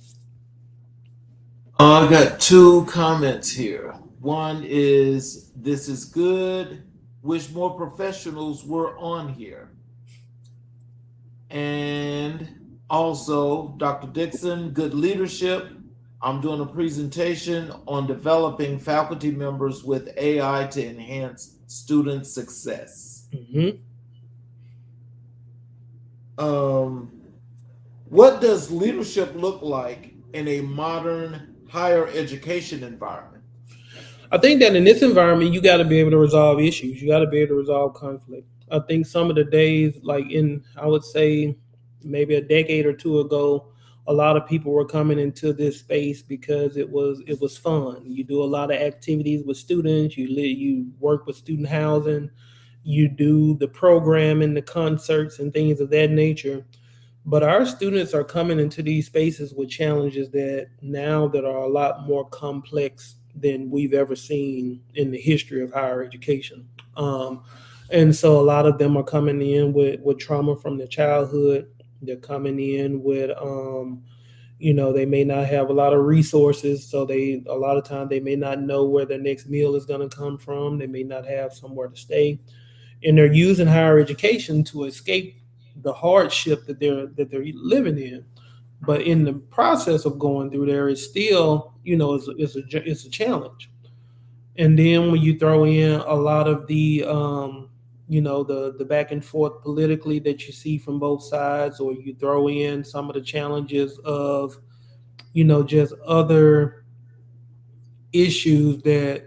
I got two comments here. One is, this is good. Wish more professionals were on here. And also, Dr. Dixon, good leadership. I'm doing a presentation on developing faculty members with AI to enhance student success. Mm-hmm. What does leadership look like in a modern higher education environment? I think that in this environment, you got to be able to resolve issues. You got to be able to resolve conflict. I think some of the days, like I would say maybe a decade or two ago, a lot of people were coming into this space because it was fun. You do a lot of activities with students. You work with student housing. You do the programming, the concerts, and things of that nature. But our students are coming into these spaces with challenges that are a lot more complex than we've ever seen in the history of higher education. And so a lot of them are coming in with trauma from their childhood. They're coming in with, they may not have a lot of resources. So a lot of time they may not know where their next meal is going to come from. They may not have somewhere to stay. And they're using higher education to escape the hardship that they're living in. But in the process of going through there, it's still, it's a challenge. And then when you throw in a lot of the back and forth politically that you see from both sides, or you throw in some of the challenges of, just other issues that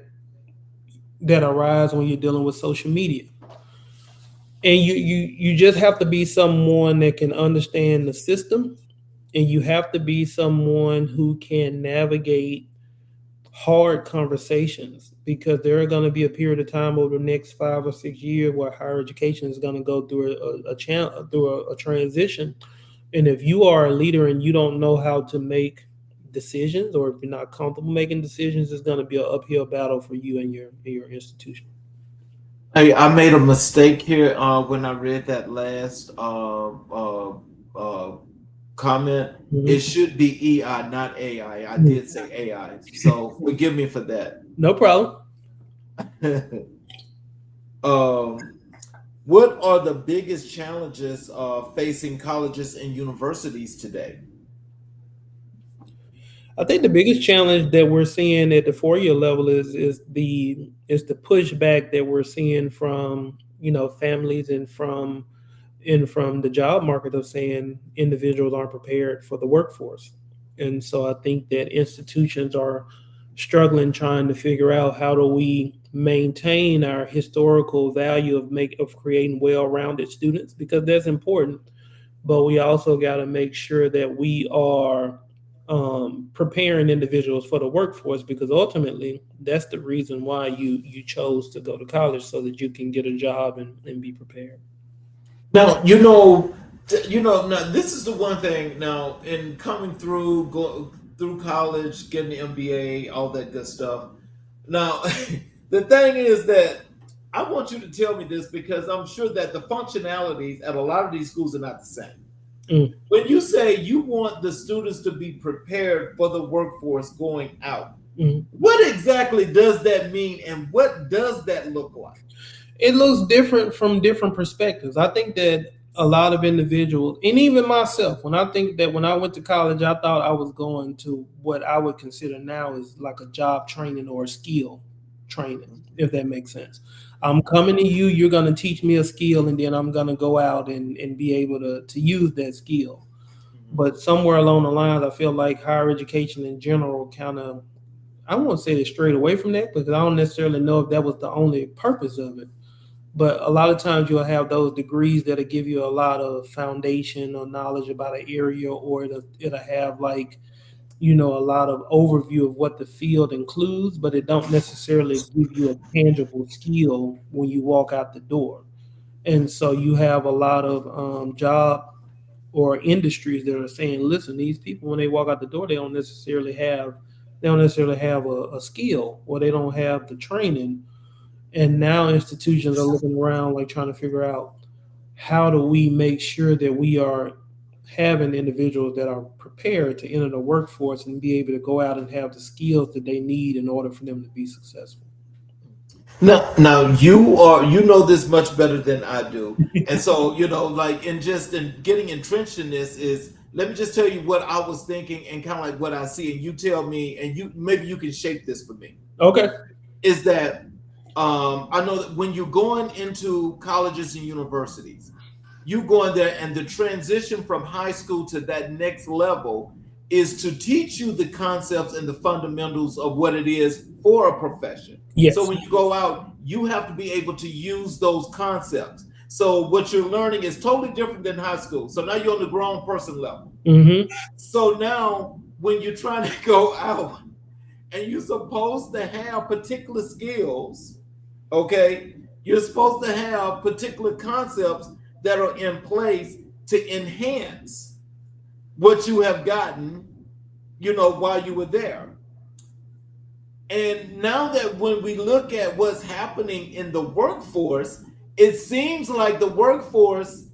arise when you're dealing with social media. And you just have to be someone that can understand the system, and you have to be someone who can navigate hard conversations, because there are going to be a period of time over the next 5 or 6 years where higher education is going to go through a transition. And if you are a leader and you don't know how to make decisions, or if you're not comfortable making decisions, it's going to be an uphill battle for you and your institution. Hey, I made a mistake here when I read that last comment. It should be EI, not AI. I did say AI, so forgive me for that. No problem. What are the biggest challenges facing colleges and universities today? I think the biggest challenge that we're seeing at the 4-year level is the pushback that we're seeing from families and from the job market, of saying individuals aren't prepared for the workforce. And so I think that institutions are struggling, trying to figure out, how do we maintain our historical value of creating well-rounded students, because that's important. But we also got to make sure that we are preparing individuals for the workforce, because ultimately that's the reason why you chose to go to college, so that you can get a job and be prepared. Now, now this is the one thing. Now, in coming through college, getting the MBA, all that good stuff. Now, the thing is that I want you to tell me this, because I'm sure that the functionalities at a lot of these schools are not the same. When you say you want the students to be prepared for the workforce going out, what exactly does that mean, and what does that look like? It looks different from different perspectives. I think that a lot of individuals, and even myself, when I went to college, I thought I was going to what I would consider now is like a job training or a skill training, if that makes sense. I'm coming to you, you're going to teach me a skill, and then I'm going to go out and be able to use that skill. But somewhere along the lines, I feel like higher education in general kind of, I won't say they strayed away from that, because I don't necessarily know if that was the only purpose of it. But a lot of times you'll have those degrees that'll give you a lot of foundation or knowledge about an area, or it'll have a lot of overview of what the field includes, but it don't necessarily give you a tangible skill when you walk out the door. And so you have a lot of job or industries that are saying, listen, these people, when they walk out the door, they don't necessarily have a skill, or they don't have the training. And now institutions are looking around, like trying to figure out, how do we make sure that we are having individuals that are prepared to enter the workforce and be able to go out and have the skills that they need in order for them to be successful. Now you know this much better than I do, and so like in getting entrenched in this is, let me just tell you what I was thinking and kind of like what I see, and you tell me, and you maybe you can shape this for me. Okay. Is that I know that when you're going into colleges and universities, you go in there, and the transition from high school to that next level is to teach you the concepts and the fundamentals of what it is for a profession. Yes. So when you go out, you have to be able to use those concepts. So what you're learning is totally different than high school. So now you're on the grown person level. Mm-hmm. So now when you're trying to go out and you're supposed to have particular skills, okay, you're supposed to have particular concepts that are in place to enhance what you have gotten, while you were there. And now that when we look at what's happening in the workforce, it seems like the workforce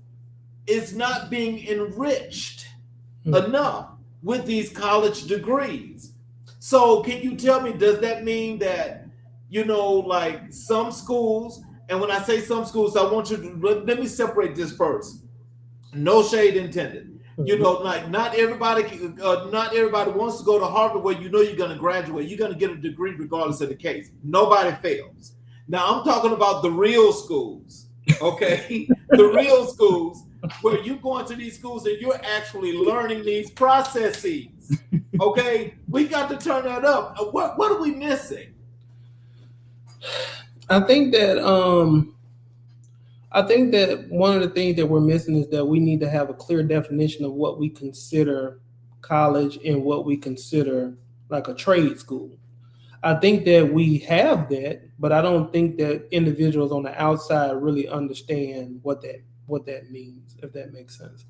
is not being enriched enough with these college degrees. So can you tell me, does that mean that, like some schools, and when I say some schools, I want you to, let me separate this first. No shade intended. Like not everybody wants to go to Harvard where you're going to graduate. You're going to get a degree regardless of the case. Nobody fails. Now I'm talking about the real schools, okay? The real schools where you go into these schools and you're actually learning these processes, okay? We got to turn that up. What are we missing? I think that one of the things that we're missing is that we need to have a clear definition of what we consider college and what we consider like a trade school. I think that we have that, but I don't think that individuals on the outside really understand what that means, if that makes sense.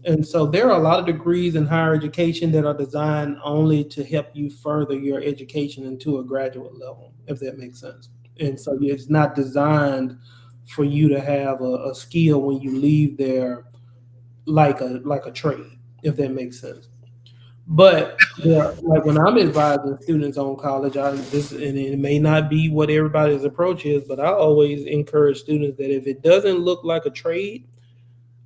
And so there are a lot of degrees in higher education that are designed only to help you further your education into a graduate level, if that makes sense. And so it's not designed for you to have a skill when you leave there like a trade, if that makes sense. But like when I'm advising students on college, and it may not be what everybody's approach is, but I always encourage students that if it doesn't look like a trade,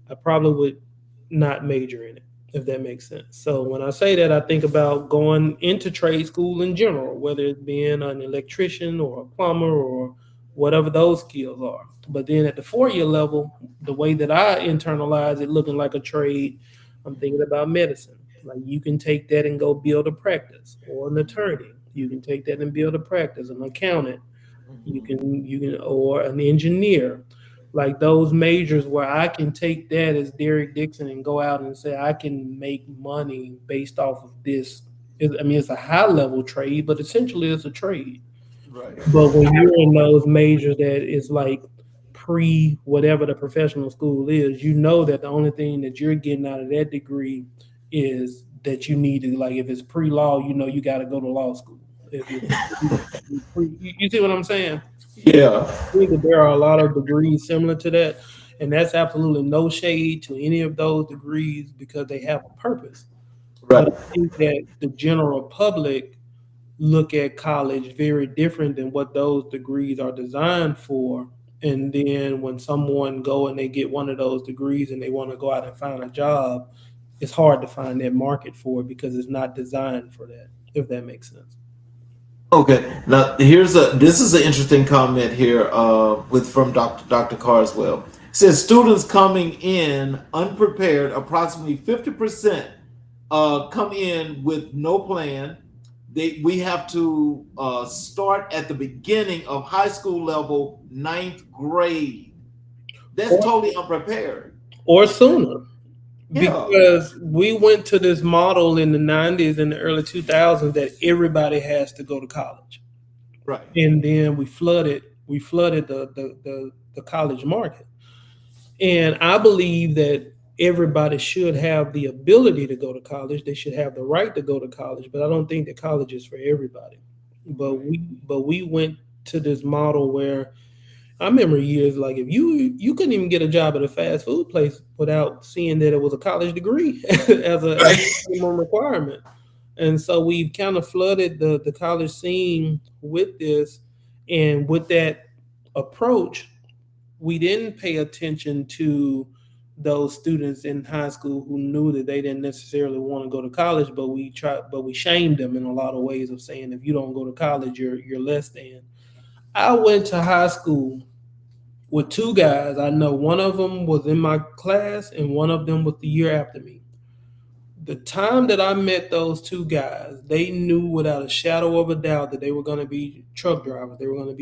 I probably would not major in it, if that makes sense. So when I say that, I think about going into trade school in general, whether it's being an electrician or a plumber or whatever those skills are. But then at the 4-year level, the way that I internalize it looking like a trade, I'm thinking about medicine. Like you can take that and go build a practice, or an attorney. You can take that and build a practice, an accountant. You can, or an engineer. Like those majors where I can take that as Derrick Dixon and go out and say I can make money based off of this. It's a high level trade, but essentially it's a trade. Right. But when you're in those majors that is like pre whatever the professional school is, you know that the only thing that you're getting out of that degree is that you need to, like, if it's pre-law, you got to go to law school. You see what I'm saying? Yeah. I think that there are a lot of degrees similar to that, and that's absolutely no shade to any of those degrees because they have a purpose. Right. But I think that the general public look at college very different than what those degrees are designed for. And then when someone go and they get one of those degrees and they want to go out and find a job, it's hard to find that market for it because it's not designed for that, if that makes sense. Okay. Now this is an interesting comment here from Dr. Carswell. It says students coming in unprepared, approximately 50% come in with no plan. We have to start at the beginning of high school level, 9th grade. That's totally unprepared. Or sooner. Yeah. Because we went to this model in the 90s and the early 2000s that everybody has to go to college. Right. And then we flooded the college market. And I believe that everybody should have the ability to go to college. They should have the right to go to college, but I don't think that college is for everybody. But we went to this model where I remember years like if you couldn't even get a job at a fast food place without seeing that it was a college degree as a minimum requirement. And so we've kind of flooded the college scene with this, and with that approach, we didn't pay attention to those students in high school who knew that they didn't necessarily want to go to college, but we shamed them in a lot of ways of saying, if you don't go to college, you're less than. I went to high school with two guys. I know one of them was in my class and one of them was the year after me. The time that I met those two guys, they knew without a shadow of a doubt that they were going to be truck drivers. They were going to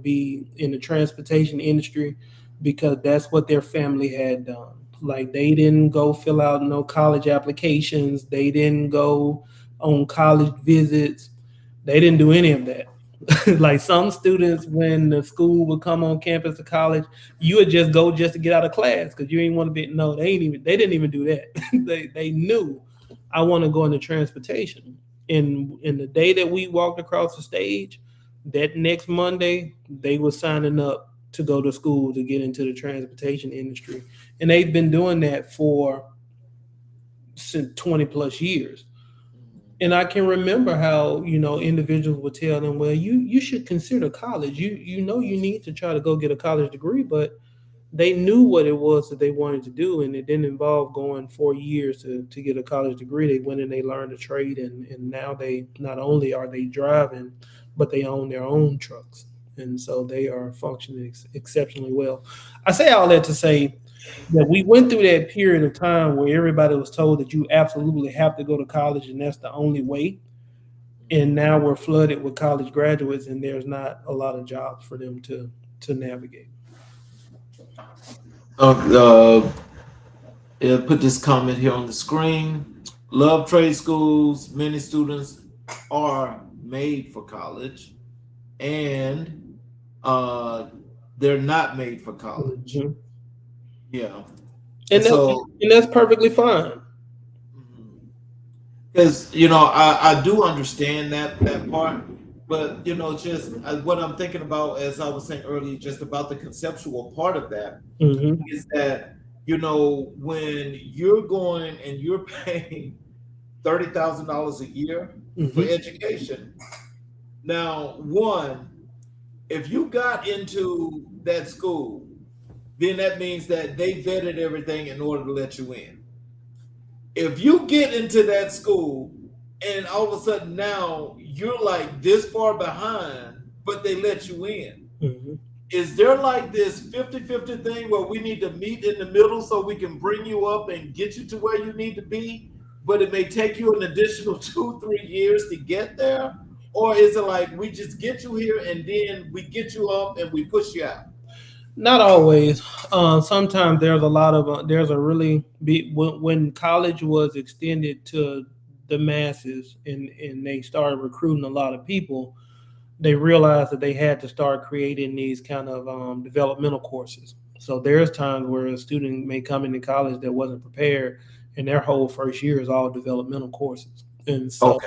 be in the transportation industry because that's what their family had done. Like, they didn't go fill out no college applications. They didn't go on college visits. They didn't do any of that. Like, some students, when the school would come on campus to college, you would just go just to get out of class because you ain't want to be. No, they didn't even do that. They knew, I want to go into transportation. And in the day that we walked across the stage, that next Monday, they were signing up to go to school to get into the transportation industry. And they've been doing that for since 20 plus years. And I can remember how, individuals would tell them, well, you should consider college. You need to try to go get a college degree, but they knew what it was that they wanted to do, and it didn't involve going 4 years to get a college degree. They went and they learned a trade, and now they not only are they driving, but they own their own trucks. And so they are functioning exceptionally well. I say all that to say that we went through that period of time where everybody was told that you absolutely have to go to college and that's the only way. And now we're flooded with college graduates, and there's not a lot of jobs for them to navigate. Put this comment here on the screen. Love trade schools. Many students are made for college, and they're not made for college. Mm-hmm. Yeah. And that's perfectly fine. Because, I do understand that part, but, just what I'm thinking about, as I was saying earlier, just about the conceptual part of that, mm-hmm. is that, when you're going and you're paying $30,000 a year mm-hmm. for education. Now, one, if you got into that school, then that means that they vetted everything in order to let you in. If you get into that school and all of a sudden now you're like this far behind, but they let you in, mm-hmm. is there like this 50-50 thing where we need to meet in the middle so we can bring you up and get you to where you need to be, but it may take you an additional 2-3 years to get there? Or is it like we just get you here and then we get you up and we push you out? Not always. Sometimes there's a lot of when college was extended to the masses and they started recruiting a lot of people, they realized that they had to start creating these kind of developmental courses. So there's times where a student may come into college that wasn't prepared, and their whole first year is all developmental courses. And so,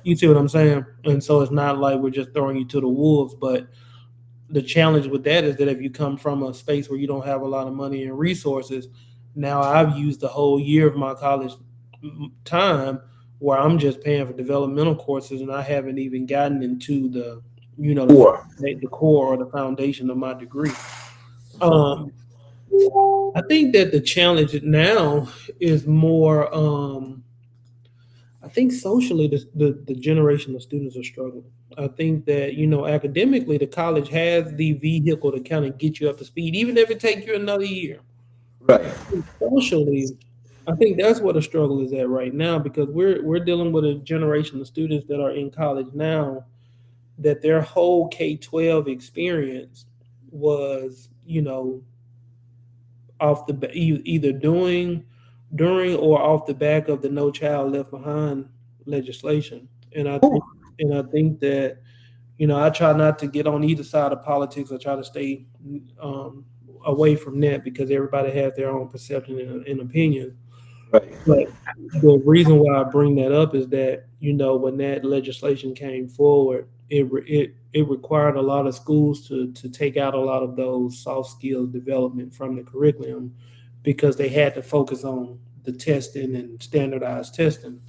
You see what I'm saying? And so it's not like we're just throwing you to the wolves, but the challenge with that is that if you come from a space where you don't have a lot of money and resources, now I've used the whole year of my college time where I'm just paying for developmental courses, and I haven't even gotten into the core or the foundation of my degree. I think that the challenge now is more, I think socially the generation of students are struggling. I think that, academically, the college has the vehicle to kind of get you up to speed, even if it takes you another year. Right. Socially, I think that's what the struggle is at right now, because we're dealing with a generation of students that are in college now that their whole K-12 experience was, off the either during or off the back of the No Child Left Behind legislation. And I think that, I try not to get on either side of politics. I try to stay away from that because everybody has their own perception and opinion. Right. But the reason why I bring that up is that, when that legislation came forward, it required a lot of schools to take out a lot of those soft skills development from the curriculum, because they had to focus on the testing and standardized testing.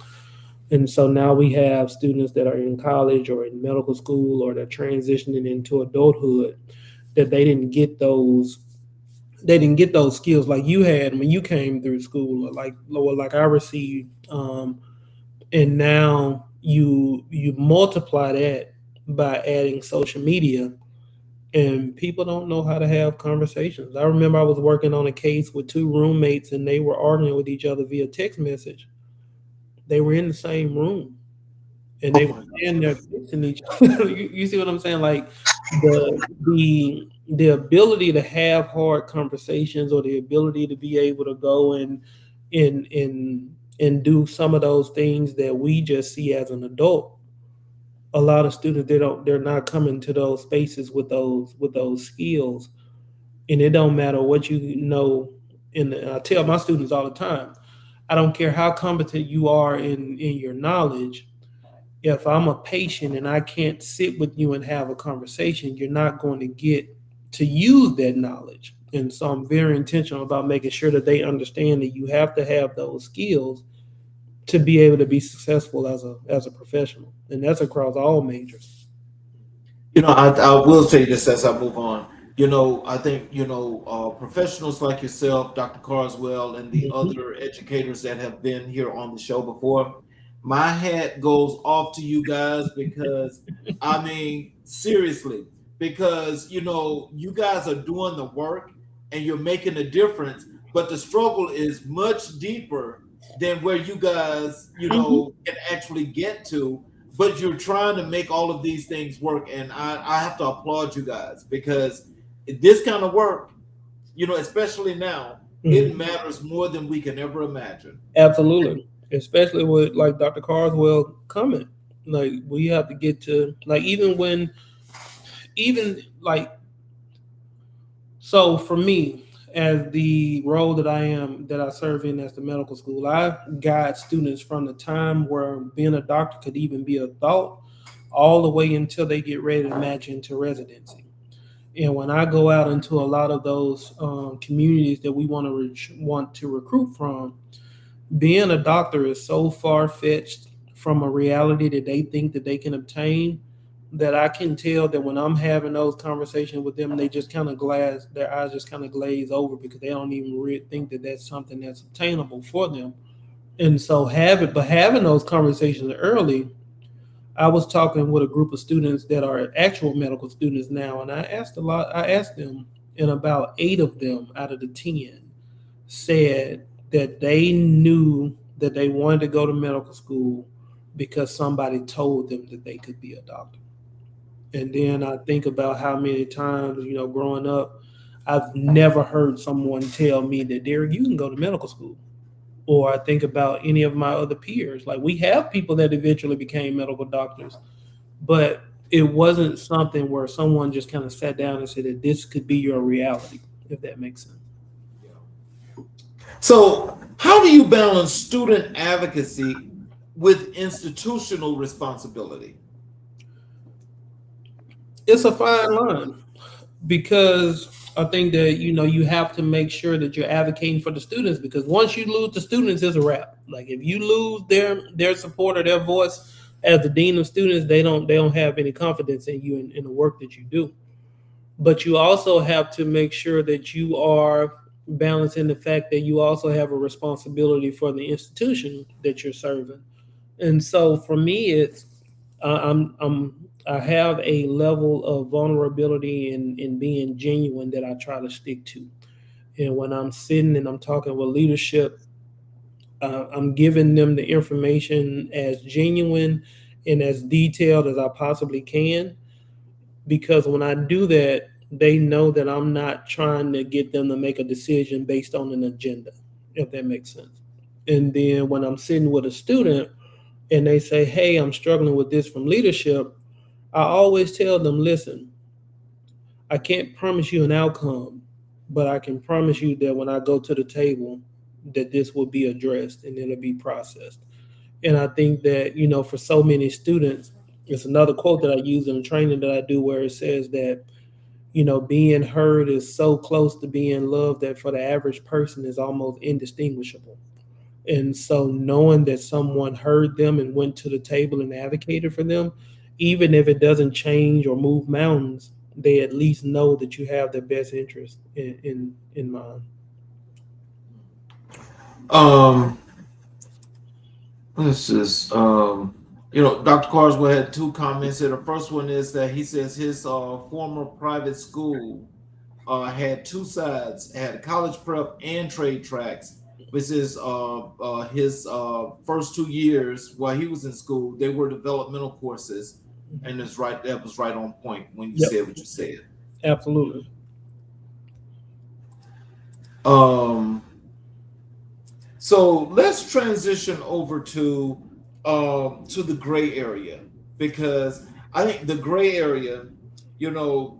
And so now we have students that are in college or in medical school, or they're transitioning into adulthood, that they didn't get those skills like you had when you came through school, or like I received. And now you multiply that by adding social media, and people don't know how to have conversations. I remember I was working on a case with two roommates, and they were arguing with each other via text message. They were in the same room, and Oh they were my standing there kissing each other. You see what I'm saying? Like the ability to have hard conversations, or the ability to be able to go and do some of those things that we just see as an adult. A lot of students, they're not coming to those spaces with those skills, and it don't matter what you know. And I tell my students all the time, I don't care how competent you are in your knowledge. If I'm a patient and I can't sit with you and have a conversation, you're not going to get to use that knowledge. And so I'm very intentional about making sure that they understand that you have to have those skills to be able to be successful as a professional. And that's across all majors. I will say this as I move on. I think, professionals like yourself, Dr. Carswell, and the Mhm. other educators that have been here on the show before, my hat goes off to you guys because, I mean, seriously, because, you guys are doing the work and you're making a difference, but the struggle is much deeper than where you guys, Mhm. can actually get to, but you're trying to make all of these things work. And I have to applaud you guys because this kind of work, especially now, it Mhm. matters more than we can ever imagine. Absolutely. Especially with like Dr. Carswell coming. Like we have to get to like even like so for me, as the role that I serve in as the medical school, I guide students from the time where being a doctor could even be a thought all the way until they get ready to match into residency. And when I go out into a lot of those communities that we want to recruit from, being a doctor is so far fetched from a reality that they think that they can obtain, that I can tell that when I'm having those conversations with them, they just kind of glaze their eyes just kind of glaze over because they don't even think that that's something that's obtainable for them. And so having those conversations early, I was talking with a group of students that are actual medical students now, and I asked them, and about 8 of them out of the 10 said that they knew that they wanted to go to medical school because somebody told them that they could be a doctor. And then I think about how many times, growing up, I've never heard someone tell me that, Derrick, you can go to medical school. Or I think about any of my other peers. Like we have people that eventually became medical doctors, but it wasn't something where someone just kind of sat down and said that this could be your reality, if that makes sense. So, how do you balance student advocacy with institutional responsibility? It's a fine line because I think that you have to make sure that you're advocating for the students, because once you lose the students, it's a wrap. Like if you lose their support or their voice as the dean of students, they don't have any confidence in you in the work that you do. But you also have to make sure that you are balancing the fact that you also have a responsibility for the institution that you're serving. And so for me, it's I have a level of vulnerability in being genuine that I try to stick to. And when I'm sitting and I'm talking with leadership, I'm giving them the information as genuine and as detailed as I possibly can, because when I do that, they know that I'm not trying to get them to make a decision based on an agenda, if that makes sense. And then when I'm sitting with a student and they say, "Hey, I'm struggling with this from leadership," I always tell them, "Listen, I can't promise you an outcome, but I can promise you that when I go to the table, that this will be addressed and it'll be processed." And I think that, for so many students, it's another quote that I use in the training that I do where it says that, being heard is so close to being loved that for the average person is almost indistinguishable. And so knowing that someone heard them and went to the table and advocated for them, even if it doesn't change or move mountains, they at least know that you have their best interest in mind. This is Dr. Carswell had two comments here. The first one is that he says his former private school had two sides, had college prep and trade tracks. This is his first 2 years while he was in school, they were developmental courses, and that was right on point when you said what you said. Absolutely. So let's transition over to the gray area, because I think the gray area,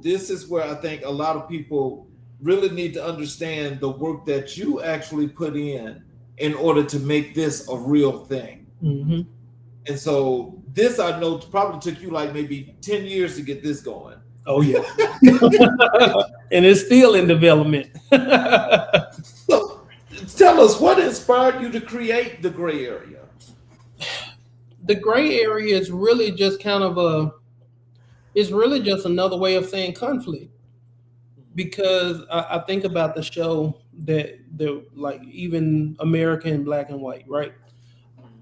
this is where I think a lot of people really need to understand the work that you actually put in order to make this a real thing. Mm-hmm. And so this, I know, probably took you like maybe 10 years to get this going. Oh yeah. And it's still in development. So tell us, what inspired you to create the gray area? The gray area is really just it's really just another way of saying conflict. Because I think about the show that like even American Black and White, right?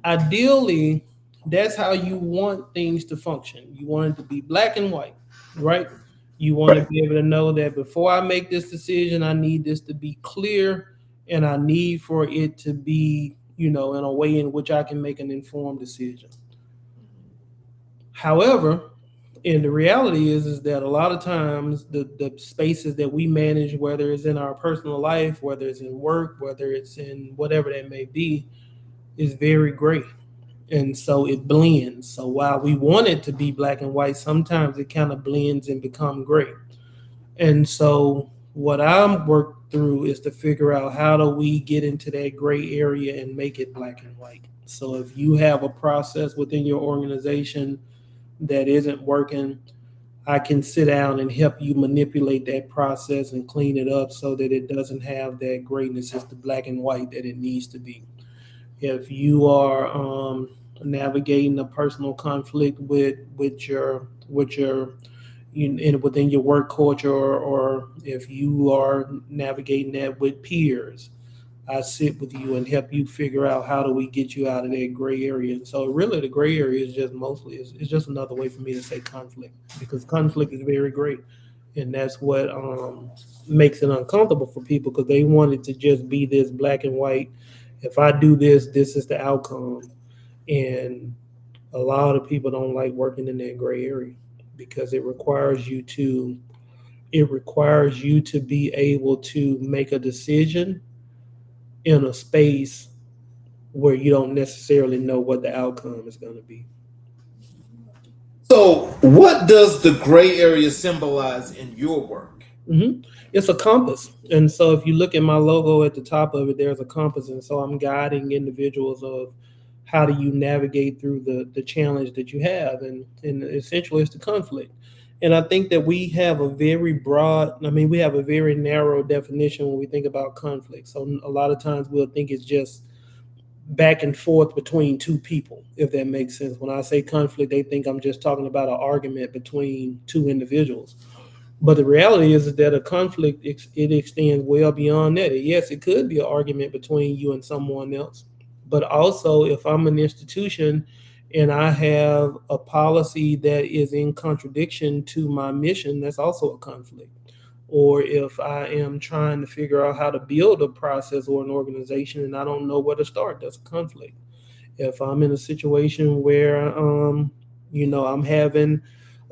Ideally, that's how you want things to function. You want it to be black and white, right? You want to be able to know that before I make this decision, I need this to be clear, and I need for it to be, in a way in which I can make an informed decision. However, and the reality is that a lot of times the spaces that we manage, whether it's in our personal life, whether it's in work, whether it's in whatever that may be, is very gray. And so it blends. So while we want it to be black and white, sometimes it kind of blends and become gray. And so what I'm worked through is to figure out how do we get into that gray area and make it black and white. So if you have a process within your organization that isn't working, I can sit down and help you manipulate that process and clean it up so that it doesn't have that grayness. It's the black and white that it needs to be. If you are navigating a personal conflict within your work culture, or if you are navigating that with peers, I sit with you and help you figure out how do we get you out of that gray area. And so really the gray area is just mostly, it's just another way for me to say conflict, because conflict is very gray. And that's what makes it uncomfortable for people, because they want it to just be this black and white. If I do this, this is the outcome. And a lot of people don't like working in that gray area, because it requires you to be able to make a decision in a space where you don't necessarily know what the outcome is going to be. So what does the gray area symbolize in your work? Mm-hmm. It's a compass. And so if you look at my logo at the top of it, there's a compass. And so I'm guiding individuals of how do you navigate through the challenge that you have. And essentially it's the conflict. And I think that we have a very narrow definition when we think about conflict. So a lot of times we'll think it's just back and forth between two people, if that makes sense. When I say conflict, they think I'm just talking about an argument between two individuals. But the reality is that a conflict, it extends well beyond that. Yes, it could be an argument between you and someone else. But also, if I'm an institution and I have a policy that is in contradiction to my mission, that's also a conflict. Or if I am trying to figure out how to build a process or an organization and I don't know where to start, that's a conflict. If I'm in a situation where, I'm having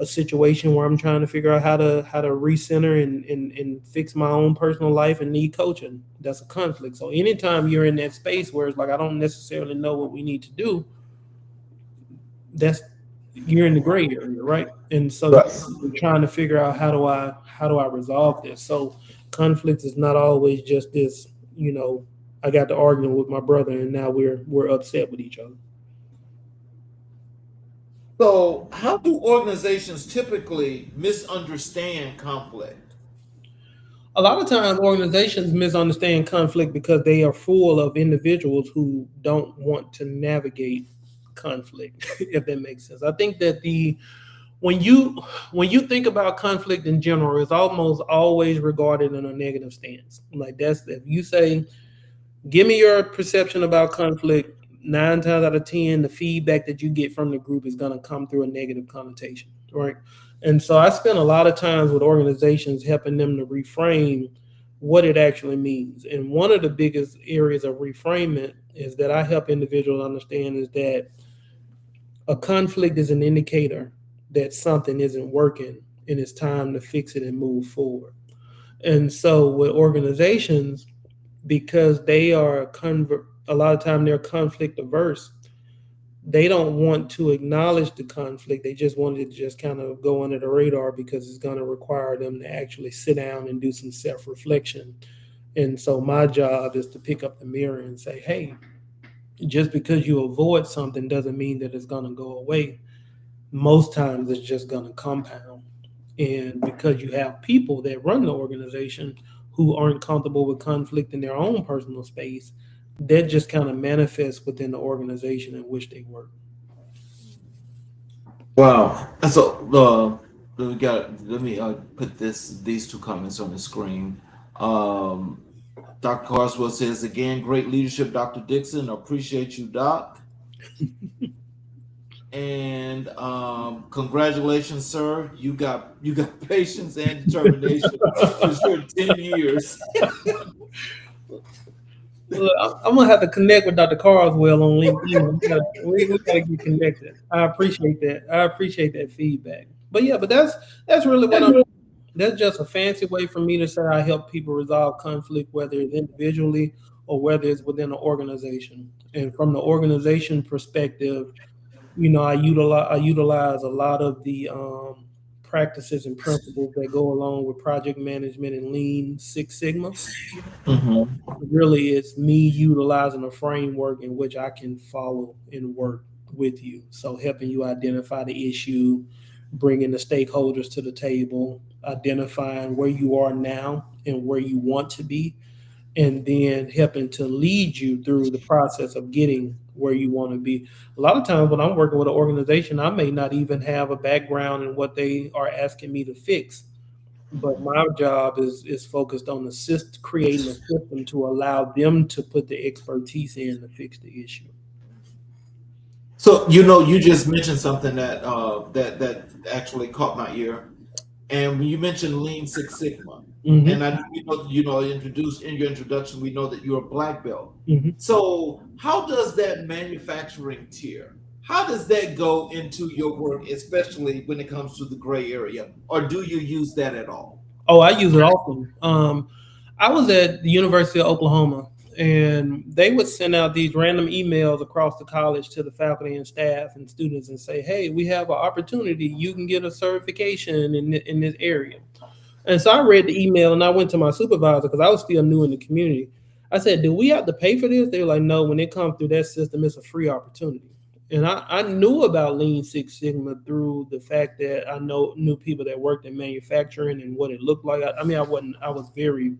a situation where I'm trying to figure out how to recenter and fix my own personal life and need coaching, that's a conflict. So anytime you're in that space where it's like, I don't necessarily know what we need to do, you're in the gray area, right? And so we're trying to figure out how do I resolve this. So conflict is not always just this, I got to arguing with my brother and now we're upset with each other. So how do organizations typically misunderstand conflict? A lot of times organizations misunderstand conflict because they are full of individuals who don't want to navigate conflict, if that makes sense. I think that the when you think about conflict in general, it's almost always regarded in a negative stance. Like that's if you say, "Give me your perception about conflict." 9 times out of 10, the feedback that you get from the group is going to come through a negative connotation, right? And so I spend a lot of times with organizations helping them to reframe what it actually means. And one of the biggest areas of reframing is that I help individuals understand is that a conflict is an indicator that something isn't working and it's time to fix it and move forward. And so with organizations, because they are a lot of time they're conflict averse, they don't want to acknowledge the conflict. They just want it to just kind of go under the radar because it's going to require them to actually sit down and do some self-reflection. And so my job is to pick up the mirror and say, hey, just because you avoid something doesn't mean that it's going to go away. Most times it's just going to compound. And because you have people that run the organization who aren't comfortable with conflict in their own personal space, that just kind of manifests within the organization in which they work. Wow. So let me put these two comments on the screen. Dr. Carswell says again, great leadership, Dr. Dixon. Appreciate you, Doc. And congratulations, sir. You got patience and determination for sure. 10 years. Look, I'm gonna have to connect with Dr. Carswell on LinkedIn. We gotta get connected. I appreciate that. I appreciate that feedback. But yeah, but that's really what I'm. That's just a fancy way for me to say I help people resolve conflict, whether it's individually or whether it's within an organization. And from the organization perspective, I utilize a lot of the practices and principles that go along with project management and Lean Six Sigma. Really, it's me utilizing a framework in which I can follow and work with you. So helping you identify the issue, bringing the stakeholders to the table, identifying where you are now and where you want to be, and then helping to lead you through the process of getting where you want to be. A lot of times when I'm working with an organization, I may not even have a background in what they are asking me to fix. But my job is focused on creating a system to allow them to put the expertise in to fix the issue. So you just mentioned something that that actually caught my ear, and when you mentioned Lean Six Sigma, and I introduced in your introduction, we know that you're a black belt. So how does that manufacturing tier? How does that go into your work, especially when it comes to the gray area, or do you use that at all? Oh, I use it often. I was at the University of Oklahoma, and they would send out these random emails across the college to the faculty and staff and students and say, hey, we have an opportunity. You can get a certification in this area. And so I read the email and I went to my supervisor because I was still new in the community. I said, do we have to pay for this? They were like, no, when it comes through that system, it's a free opportunity. And I knew about Lean Six Sigma through the fact that I knew people that worked in manufacturing and what it looked like. I was very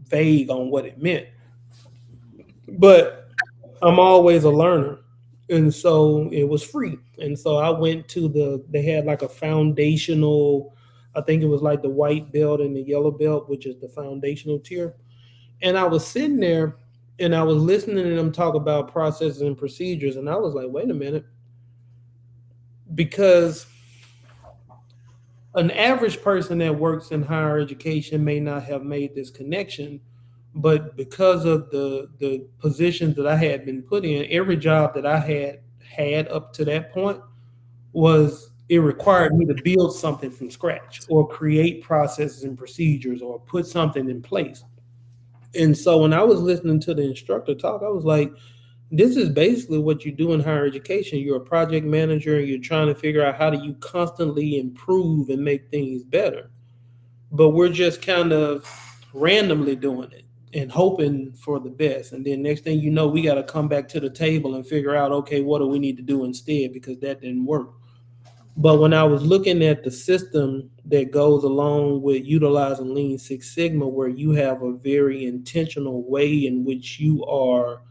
vague on what it meant, but I'm always a learner. And so it was free. And so I went to they had like a foundational, I think it was like the white belt and the yellow belt, which is the foundational tier. And I was sitting there and I was listening to them talk about processes and procedures. And I was like, wait a minute. Because an average person that works in higher education may not have made this connection. But because of the positions that I had been put in, every job that I had up to that point it required me to build something from scratch or create processes and procedures or put something in place. And so when I was listening to the instructor talk, I was like, this is basically what you do in higher education. You're a project manager and you're trying to figure out how do you constantly improve and make things better. But we're just kind of randomly doing it and hoping for the best. And then next thing you know, we got to come back to the table and figure out, okay, what do we need to do instead? Because that didn't work. But when I was looking at the system that goes along with utilizing Lean Six Sigma, where you have a very intentional way in which you are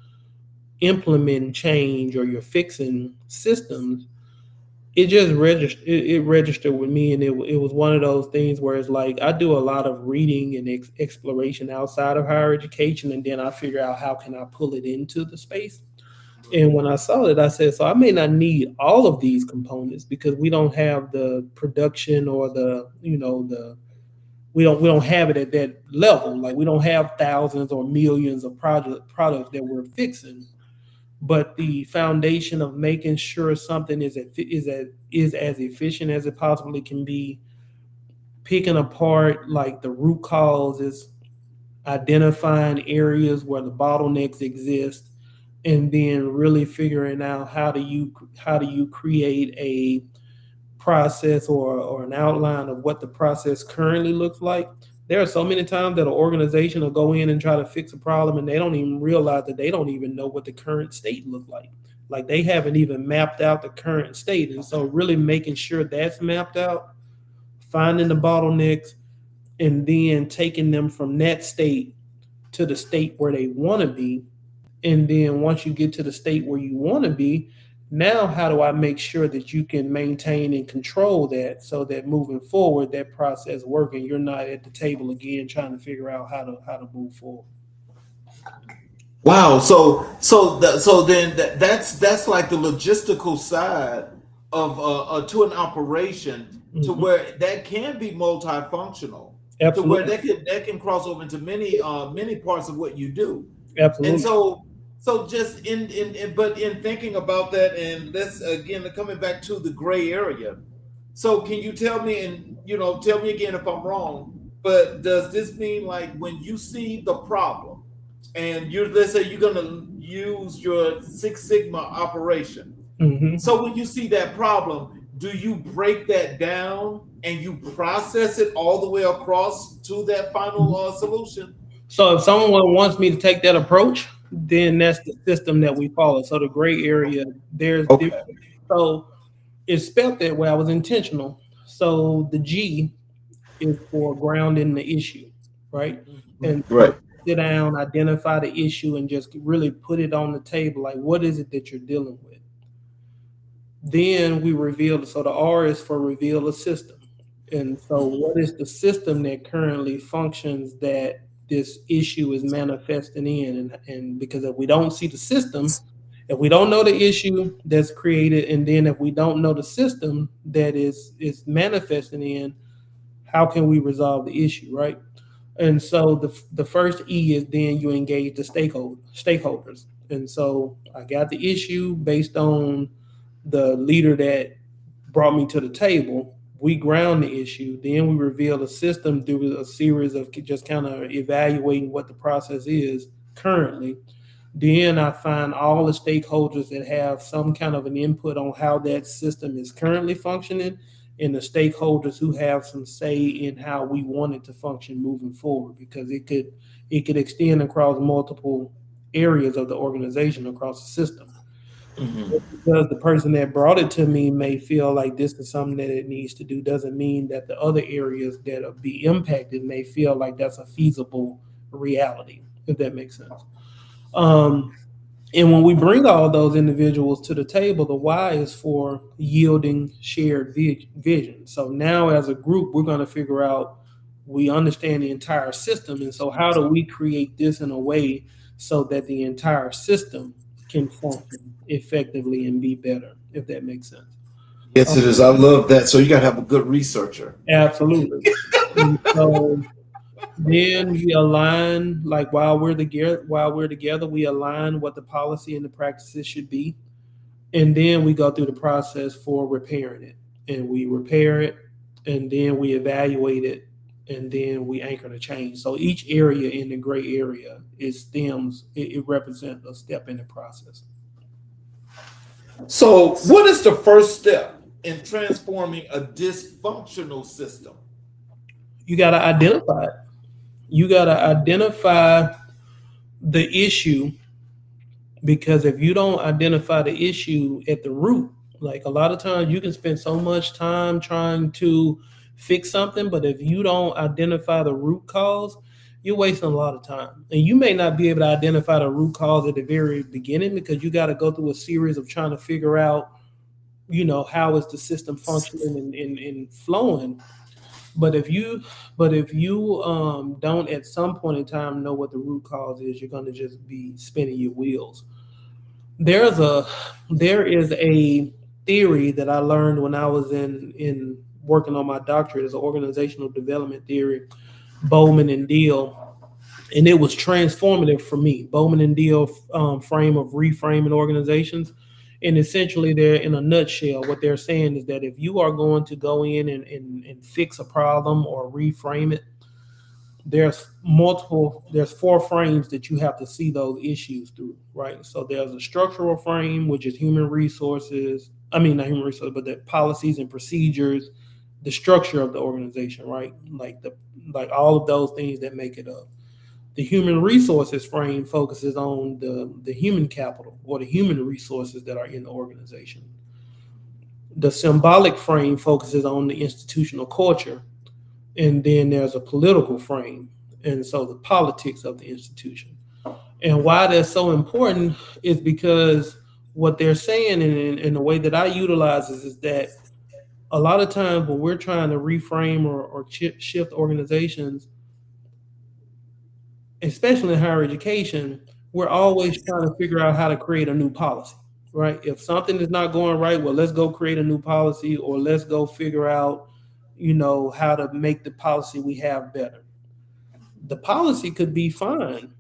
implementing change or you're fixing systems, it just registered. It registered with me, and it was one of those things where it's like I do a lot of reading and exploration outside of higher education, and then I figure out how can I pull it into the space. And when I saw it, I said, so I may not need all of these components because we don't have the production or the, we don't have it at that level. Like we don't have thousands or millions of products that we're fixing. But the foundation of making sure something is as efficient as it possibly can be, picking apart like the root causes, identifying areas where the bottlenecks exist, and then really figuring out how do you create a process or an outline of what the process currently looks like. There are so many times that an organization will go in and try to fix a problem and they don't even realize that they don't even know what the current state looks like. Like they haven't even mapped out the current state. And so really making sure that's mapped out, finding the bottlenecks, and then taking them from that state to the state where they want to be. And then once you get to the state where you want to be, now how do I make sure that you can maintain and control that so that moving forward, that process working, you're not at the table again trying to figure out how to move forward. Wow. Then that's like the logistical side of to an operation to where that can be multifunctional. Absolutely. To where that can cross over into many parts of what you do. Absolutely. And so just in thinking about that, and let's again coming back to the gray area. So can you tell me, and tell me again if I'm wrong, but does this mean like when you see the problem and let's say you're gonna use your Six Sigma operation. So when you see that problem, do you break that down and you process it all the way across to that final solution? So if someone wants me to take that approach, then that's the system that we follow. So the gray area, so it's spelled that way. I was intentional. So the G is for grounding the issue, right? And sit down, identify the issue, and just really put it on the table. Like, what is it that you're dealing with? Then we reveal. So the R is for reveal a system. And so what is the system that currently functions that this issue is manifesting in? And because if we don't see the system, if we don't know the issue that's created, and then if we don't know the system that is manifesting in, how can we resolve the issue, right? And so the first E is then you engage the stakeholders. And so I got the issue based on the leader that brought me to the table. We ground the issue, then we reveal a system through a series of just kind of evaluating what the process is currently. Then I find all the stakeholders that have some kind of an input on how that system is currently functioning, and the stakeholders who have some say in how we want it to function moving forward, because it could extend across multiple areas of the organization, across the system. Because the person that brought it to me may feel like this is something that it needs to do, doesn't mean that the other areas that will be impacted may feel like that's a feasible reality, if that makes sense. And when we bring all those individuals to the table, the Y is for yielding shared vision. So now as a group, we're going to figure out, we understand the entire system. And so how do we create this in a way so that the entire system can function effectively and be better, if that makes sense? Yes, it is. I love that. So you got to have a good researcher. Absolutely. So then we align, like while we're together, we align what the policy and the practices should be. And then we go through the process for repairing it. And we repair it, and then we evaluate it, and then we anchor the change. So each area in the gray area it represents a step in the process. So what is the first step in transforming a dysfunctional system? You got to identify it. You got to identify the issue, because if you don't identify the issue at the root, like a lot of times you can spend so much time trying to fix something, but if you don't identify the root cause, you're wasting a lot of time. And you may not be able to identify the root cause at the very beginning, because you got to go through a series of trying to figure out how is the system functioning and flowing. But if you don't at some point in time know what the root cause is, you're going to just be spinning your wheels. There's a there is a theory that I learned when I was in working on my doctorate as an organizational development theory, Bowman and Deal, and it was transformative for me. Bowman and Deal frame of reframing organizations, and essentially, they're in a nutshell. What they're saying is that if you are going to go in and fix a problem or reframe it, there's four frames that you have to see those issues through, right? So there's a structural frame, which is human resources. I mean, not human resources, but the policies and procedures, the structure of the organization, right? Like all of those things that make it up. The human resources frame focuses on the human capital or the human resources that are in the organization. The symbolic frame focuses on the institutional culture, and then there's a political frame, and so the politics of the institution. And why that's so important is because what they're saying, in the way that I utilize this, is that a lot of times when we're trying to reframe or shift organizations, especially in higher education, we're always trying to figure out how to create a new policy, right? If something is not going right, well, let's go create a new policy, or let's go figure out, how to make the policy we have better. The policy could be fine.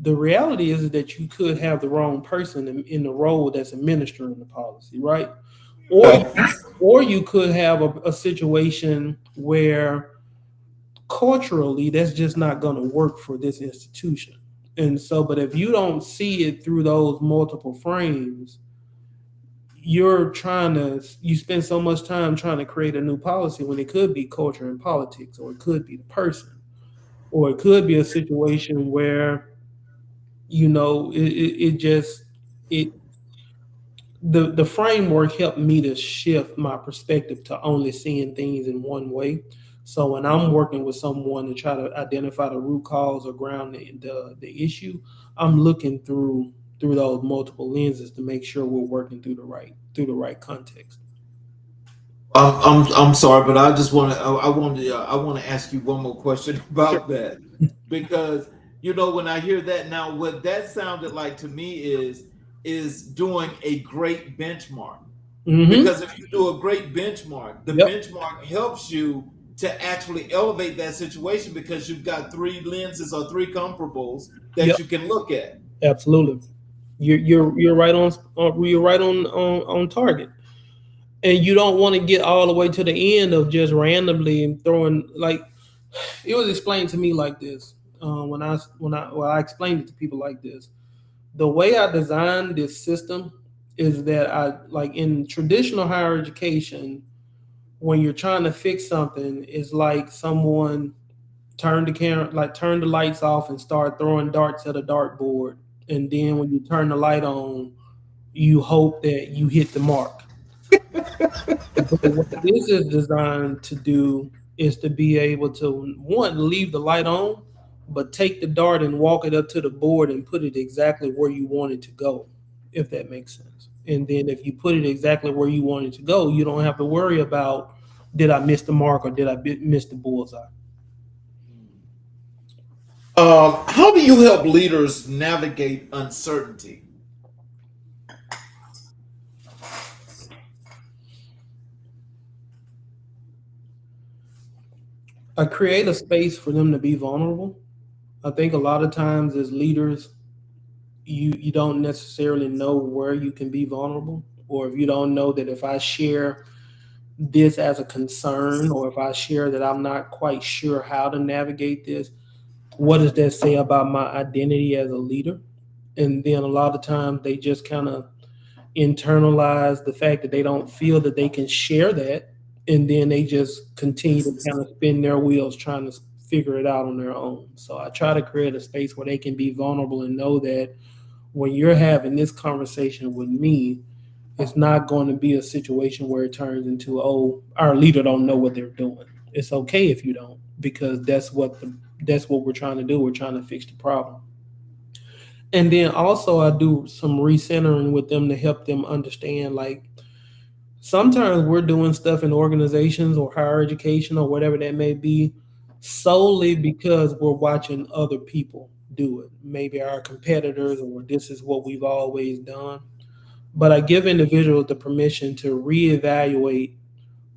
The reality is that you could have the wrong person in the role that's administering the policy, right? Or you could have a situation where culturally that's just not going to work for this institution. And so, but if you don't see it through those multiple frames, you spend so much time trying to create a new policy when it could be culture and politics, or it could be the person, or it could be a situation where the framework helped me to shift my perspective to only seeing things in one way. So when I'm working with someone to try to identify the root cause or ground the issue, I'm looking through those multiple lenses to make sure we're working through the right context. I'm sorry, but I just want to I want to ask you one more question about that, because when I hear that now, what that sounded like to me is doing a great benchmark. Mm-hmm. Because if you do a great benchmark, the Yep. benchmark helps you to actually elevate that situation, because you've got three lenses or three comparables that Yep. you can look at. Absolutely. You're right on target. And you don't want to get all the way to the end of just randomly throwing, like, it was explained to me like this. When I explained it to people like this. The way I designed this system is that in traditional higher education, when you're trying to fix something, it's like someone turned the lights off and start throwing darts at a dartboard, and then when you turn the light on, you hope that you hit the mark. But what this is designed to do is to be able to, one, leave the light on, but take the dart and walk it up to the board and put it exactly where you want it to go, if that makes sense. And then if you put it exactly where you want it to go, you don't have to worry about, did I miss the mark or did I miss the bullseye? How do you help leaders navigate uncertainty? I create a space for them to be vulnerable. I think a lot of times as leaders, you don't necessarily know where you can be vulnerable, or if you don't know that if I share this as a concern, or if I share that I'm not quite sure how to navigate this, what does that say about my identity as a leader? And then a lot of times they just kind of internalize the fact that they don't feel that they can share that, and then they just continue to kind of spin their wheels trying to figure it out on their own. So I try to create a space where they can be vulnerable and know that when you're having this conversation with me, it's not going to be a situation where it turns into, oh, our leader don't know what they're doing. It's okay if you don't, because that's what we're trying to do. We're trying to fix the problem. And then also I do some recentering with them to help them understand, like, Sometimes we're doing stuff in organizations or higher education or whatever that may be solely because we're watching other people do it. Maybe our competitors, or this is what we've always done. But I give individuals the permission to reevaluate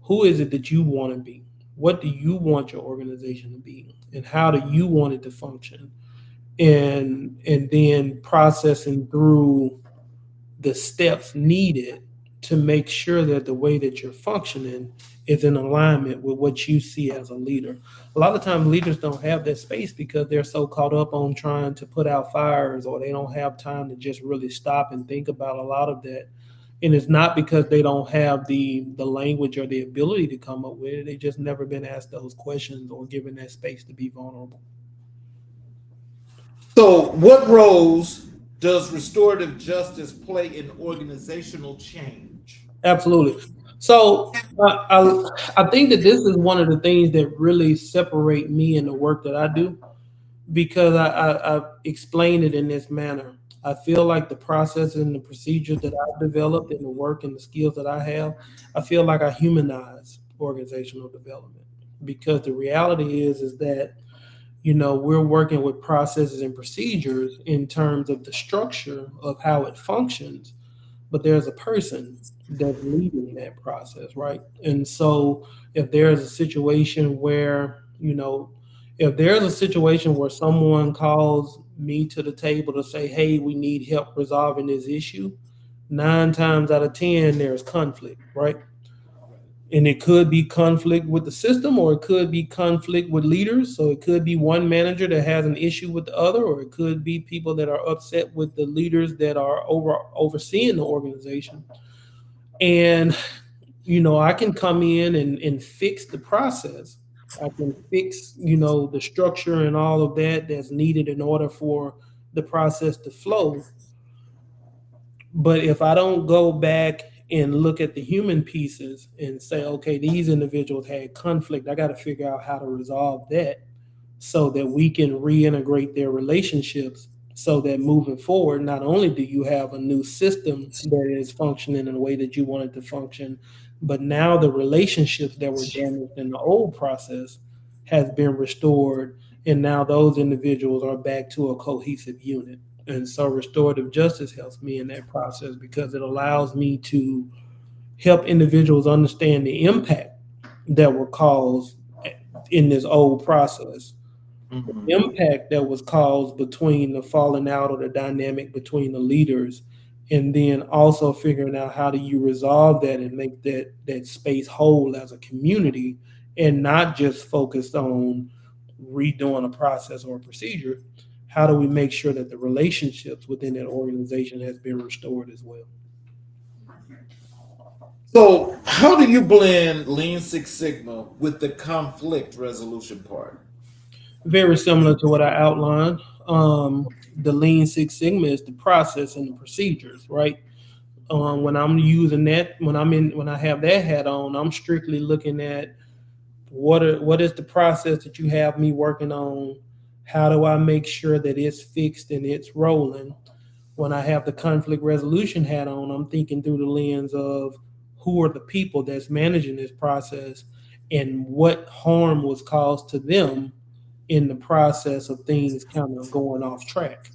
who is it that you want to be? What do you want your organization to be? And how do you want it to function? And then processing through the steps needed to make sure that the way that you're functioning is in alignment with what you see as a leader. A lot of times leaders don't have that space because they're so caught up on trying to put out fires, or they don't have time to just really stop and think about a lot of that. And it's not because they don't have the language or the ability to come up with it. They just never been asked those questions or given that space to be vulnerable. So, what roles does restorative justice play in organizational change? Absolutely. So I think that this is one of the things that really separate me in the work that I do, because I explain it in this manner. I feel like the process and the procedures that I've developed and the work and the skills that I have, I feel like I humanize organizational development, because the reality is that we're working with processes and procedures in terms of the structure of how it functions, but there's a person that's leading that process, right? And so if there's a situation where, if there's a situation where someone calls me to the table to say, hey, we need help resolving this issue, 9 times out of 10, there's conflict, right? And it could be conflict with the system, or it could be conflict with leaders. So it could be one manager that has an issue with the other, or it could be people that are upset with the leaders that are overseeing the organization. And I can come in and fix the process. I can fix the structure and all of that that's needed in order for the process to flow. But if I don't go back and look at the human pieces and say, okay, these individuals had conflict, I got to figure out how to resolve that so that we can reintegrate their relationships, so that moving forward, not only do you have a new system that is functioning in the way that you want it to function, but now the relationships that were damaged in the old process has been restored. And now those individuals are back to a cohesive unit. And so restorative justice helps me in that process, because it allows me to help individuals understand the impact that were caused in this old process. Mhm. The impact that was caused between the falling out or the dynamic between the leaders, and then also figuring out how do you resolve that and make that space whole as a community, and not just focused on redoing a process or a procedure. How do we make sure that the relationships within that organization has been restored as well? So, how do you blend Lean Six Sigma with the conflict resolution part? Very similar to what I outlined. The Lean Six Sigma is the process and the procedures, right? When I'm using that, when I have that hat on, I'm strictly looking at what is the process that you have me working on? How do I make sure that it's fixed and it's rolling? When I have the conflict resolution hat on, I'm thinking through the lens of who are the people that's managing this process, and what harm was caused to them in the process of things kind of going off track.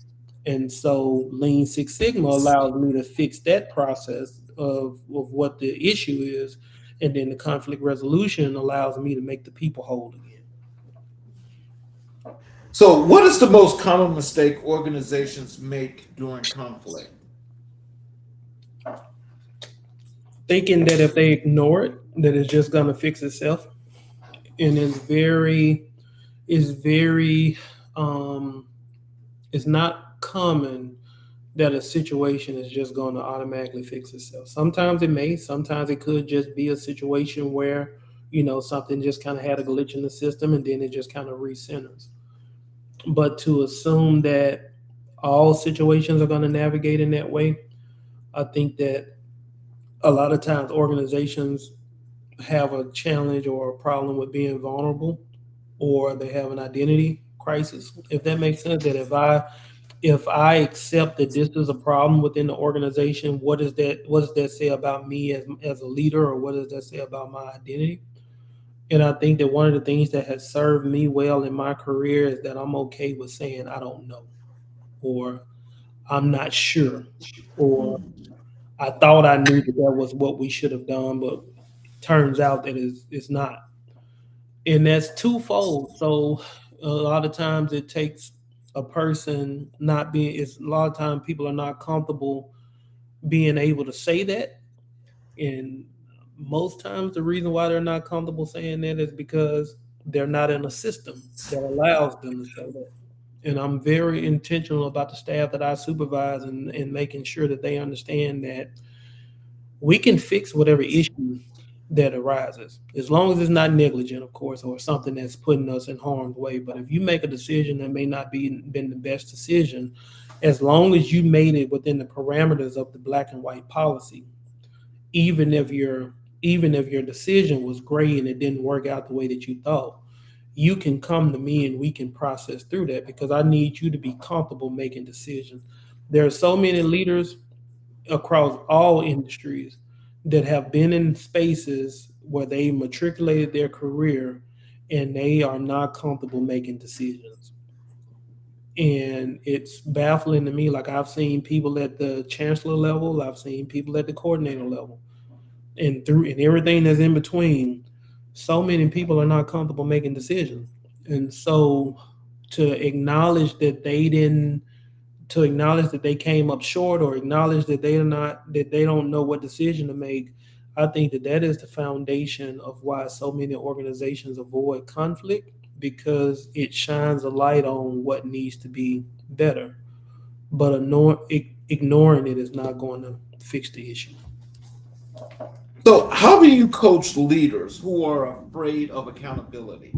And so Lean Six Sigma allows me to fix that process of what the issue is. And then the conflict resolution allows me to make the people whole again. So, what is the most common mistake organizations make during conflict? Thinking that if they ignore it, that it's just going to fix itself. And it's very, it's not common that a situation is just going to automatically fix itself. Sometimes it may, sometimes it could just be a situation where, something just kind of had a glitch in the system and then it just kind of recenters. But to assume that all situations are going to navigate in that way, I think that a lot of times organizations have a challenge or a problem with being vulnerable, or they have an identity crisis, if that makes sense. That if I accept that this is a problem within the organization, what does that say about me as a leader, or what does that say about my identity? And I think that one of the things that has served me well in my career is that I'm okay with saying I don't know, or I'm not sure, or I thought I knew that was what we should have done, but turns out that it's not. And that's twofold. So a lot of times it takes a person not being, it's a lot of times people are not comfortable being able to say that. And most times the reason why they're not comfortable saying that is because they're not in a system that allows them to say that. And I'm very intentional about the staff that I supervise, and making sure that they understand that we can fix whatever issue that arises, as long as it's not negligent, of course, or something that's putting us in harm's way. But if you make a decision that may not been the best decision, as long as you made it within the parameters of the black and white policy, even if your decision was gray and it didn't work out the way that you thought, you can come to me and we can process through that, because I need you to be comfortable making decisions. There are so many leaders across all industries that have been in spaces where they matriculated their career and they are not comfortable making decisions. And it's baffling to me. Like, I've seen people at the chancellor level, I've seen people at the coordinator level, and everything that's in between. So many people are not comfortable making decisions. And so to acknowledge that they came up short, or acknowledge that they don't know what decision to make, I think that is the foundation of why so many organizations avoid conflict, because it shines a light on what needs to be better. But ignoring it is not going to fix the issue. So, how do you coach leaders who are afraid of accountability?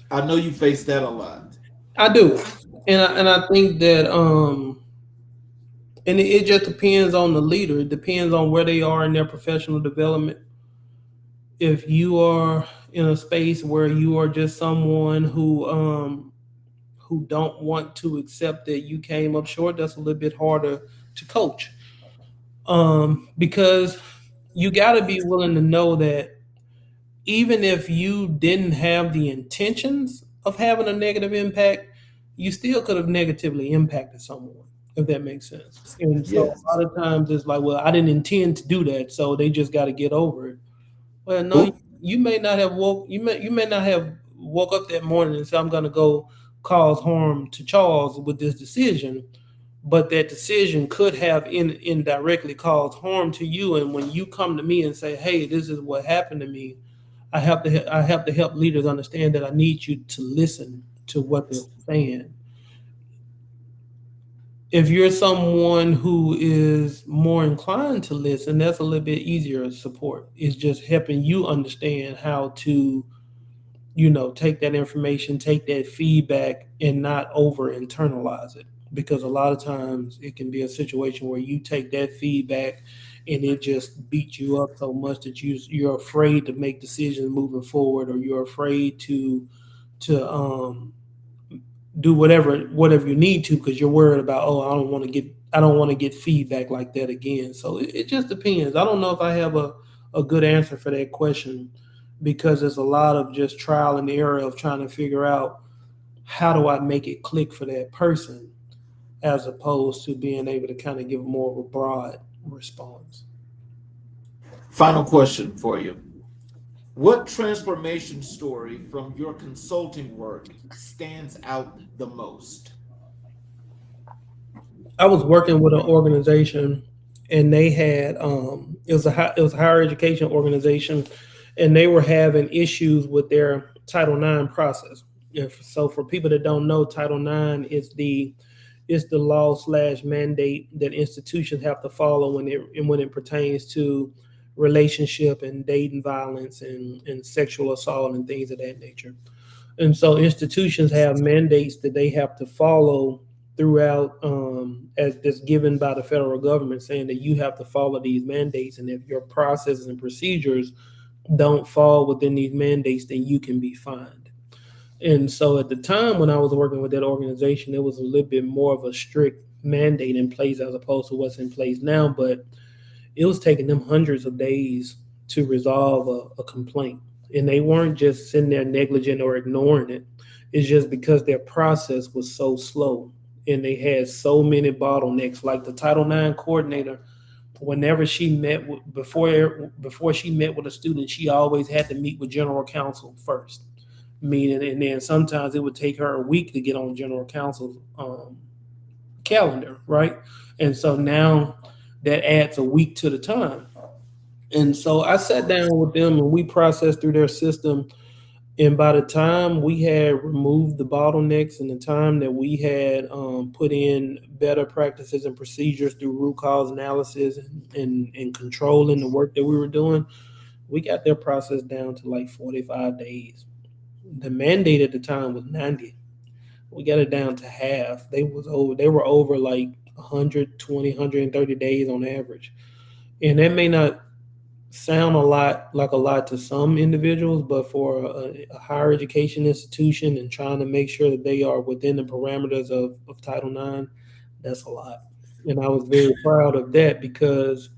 I know you face that a lot. I do, and I think that and it just depends on the leader. It depends on where they are in their professional development. If you are in a space where you are just someone who don't want to accept that you came up short, that's a little bit harder to coach, because you got to be willing to know that even if you didn't have the intentions of having a negative impact, you still could have negatively impacted someone, if that makes sense. And so Yes. a lot of times it's like, well, I didn't intend to do that, so they just got to get over it. Well, no, Ooh. you may not have you may not have woke up that morning and said, I'm going to go cause harm to Charles with this decision, but that decision could have indirectly caused harm to you. And when you come to me and say, hey, this is what happened to me, I have to help leaders understand that I need you to listen to what they're saying. If you're someone who is more inclined to listen, that's a little bit easier support. It's just helping you understand how to, take that information, take that feedback, and not over internalize it. Because a lot of times it can be a situation where you take that feedback and it just beats you up so much that you're afraid to make decisions moving forward, or you're afraid to do whatever you need to, because you're worried about, oh, I don't want to get feedback like that again. So it just depends. I don't know if I have a good answer for that question, because there's a lot of just trial and error of trying to figure out how do I make it click for that person, as opposed to being able to kind of give more of a broad response. Final question for you. What transformation story from your consulting work stands out the most? I was working with an organization, and they had it was a higher education organization, and they were having issues with their Title IX process. So for people that don't know, Title IX is the law / mandate that institutions have to follow when it pertains to relationship and dating violence and sexual assault and things of that nature. And so institutions have mandates that they have to follow throughout, as that's given by the federal government, saying that you have to follow these mandates, and if your processes and procedures don't fall within these mandates, then you can be fined. And so at the time when I was working with that organization, it was a little bit more of a strict mandate in place as opposed to what's in place now. But it was taking them hundreds of days to resolve a complaint. And they weren't just sitting there negligent or ignoring it. It's just because their process was so slow and they had so many bottlenecks. Like the Title IX coordinator, whenever she met with, before she met with a student, she always had to meet with general counsel first. Meaning, and then sometimes it would take her a week to get on general counsel's calendar, right? And so now that adds a week to the time. And so I sat down with them and we processed through their system. And by the time we had removed the bottlenecks and the time that we had put in better practices and procedures through root cause analysis and controlling the work that we were doing, we got their process down to like 45 days. The mandate at the time was 90. We got it down to half. They were over like 120, 130 days on average. And that may not sound a lot to some individuals, but for a higher education institution and trying to make sure that they are within the parameters of Title IX, that's a lot. And I was very proud of that because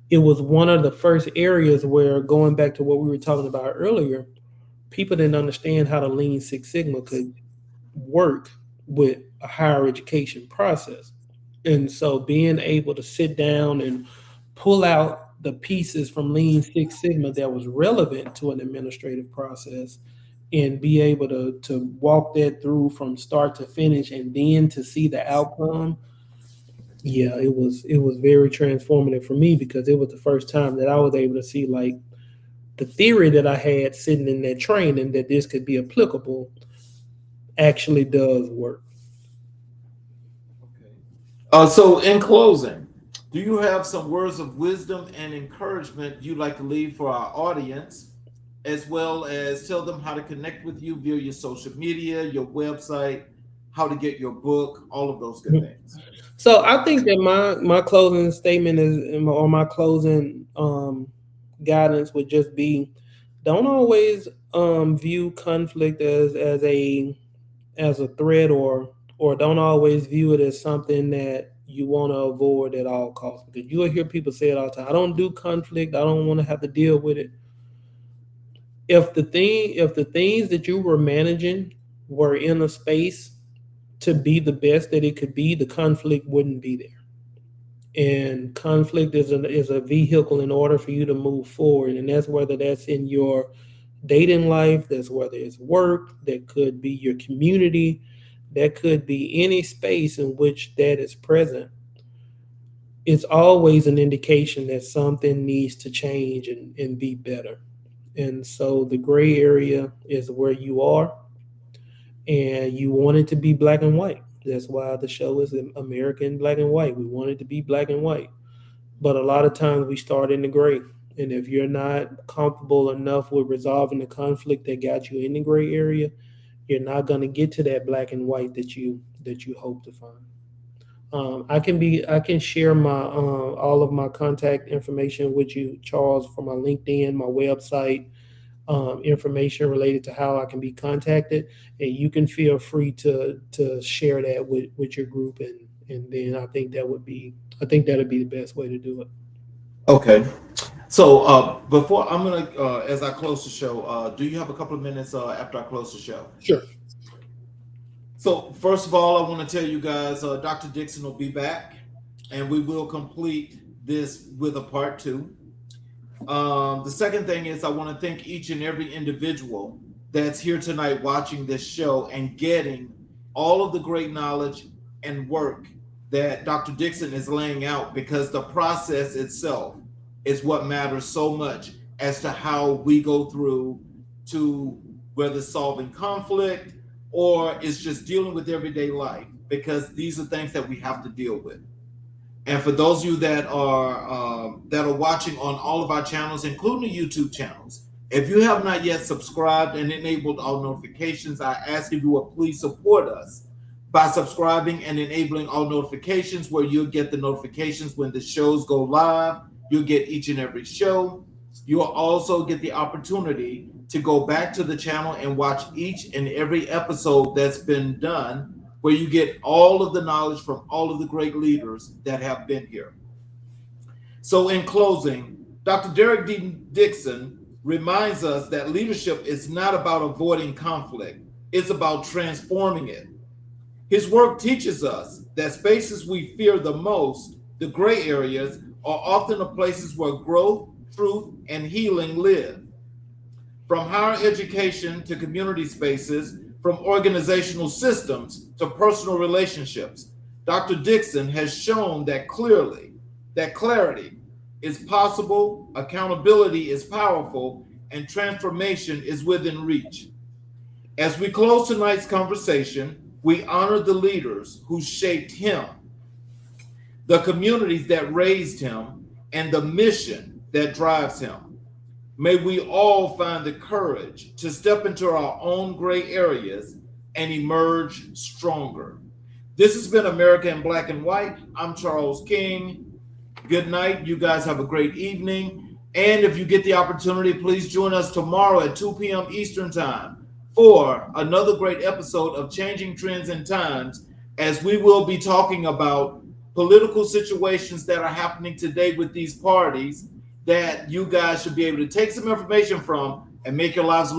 it was one of the first areas where, going back to what we were talking about earlier, people didn't understand how the Lean Six Sigma could work with a higher education process. And so being able to sit down and pull out the pieces from Lean Six Sigma that was relevant to an administrative process and be able to walk that through from start to finish and then to see the outcome, yeah, it was very transformative for me because it was the first time that I was able to see like the theory that I had sitting in that training that this could be applicable actually does work. Okay. So in closing, do you have some words of wisdom and encouragement you'd like to leave for our audience, as well as tell them how to connect with you via your social media, your website, how to get your book, all of those good things? So I think that my closing statement is, or my closing guidance would just be, don't always view conflict as a threat, or don't always view it as something that you want to avoid at all costs. Because you will hear people say it all the time, I don't do conflict, I don't want to have to deal with it. If the things that you were managing were in a space to be the best that it could be, the conflict wouldn't be there. And conflict is a vehicle in order for you to move forward, and that's whether that's in your dating life, that's whether it's work, that could be your community, that could be any space in which that is present. It's always an indication that something needs to change and be better. And so the gray area is where you are, and you want it to be black and white. That's why the show is American Black and White. We want it to be black and white. But a lot of times we start in the gray. And if you're not comfortable enough with resolving the conflict that got you in the gray area, you're not going to get to that black and white that you hope to find. I can share my all of my contact information with you, Charles, for my LinkedIn, my website, information related to how I can be contacted, and you can feel free to share that with your group, and then I think that'd be the best way to do it. Okay. So before I'm gonna, as I close the show, do you have a couple of minutes after I close the show? Sure. So first of all, I want to tell you guys, Dr. Dixon will be back, and we will complete this with a part 2. The second thing is I want to thank each and every individual that's here tonight watching this show and getting all of the great knowledge and work that Dr. Dixon is laying out, because the process itself is what matters so much as to how we go through to whether solving conflict or it's just dealing with everyday life, because these are things that we have to deal with. And for those of you that are watching on all of our channels, including the YouTube channels, if you have not yet subscribed and enabled all notifications, I ask if you will please support us by subscribing and enabling all notifications, where you'll get the notifications when the shows go live. You'll get each and every show. You will also get the opportunity to go back to the channel and watch each and every episode that's been done, where you get all of the knowledge from all of the great leaders that have been here. So in closing, Dr. Derrick D. Dixon reminds us that leadership is not about avoiding conflict, it's about transforming it. His work teaches us that spaces we fear the most, the gray areas, are often the places where growth, truth, and healing live. From higher education to community spaces, from organizational systems to personal relationships, Dr. Dixon has shown that clarity is possible, accountability is powerful, and transformation is within reach. As we close tonight's conversation, we honor the leaders who shaped him, the communities that raised him, and the mission that drives him. May we all find the courage to step into our own gray areas and emerge stronger. This has been America in Black and White. I'm Charles King. Good night. You guys have a great evening. And if you get the opportunity, please join us tomorrow at 2 p.m. Eastern Time for another great episode of Changing Trends and Times, as we will be talking about political situations that are happening today with these parties that you guys should be able to take some information from and make your lives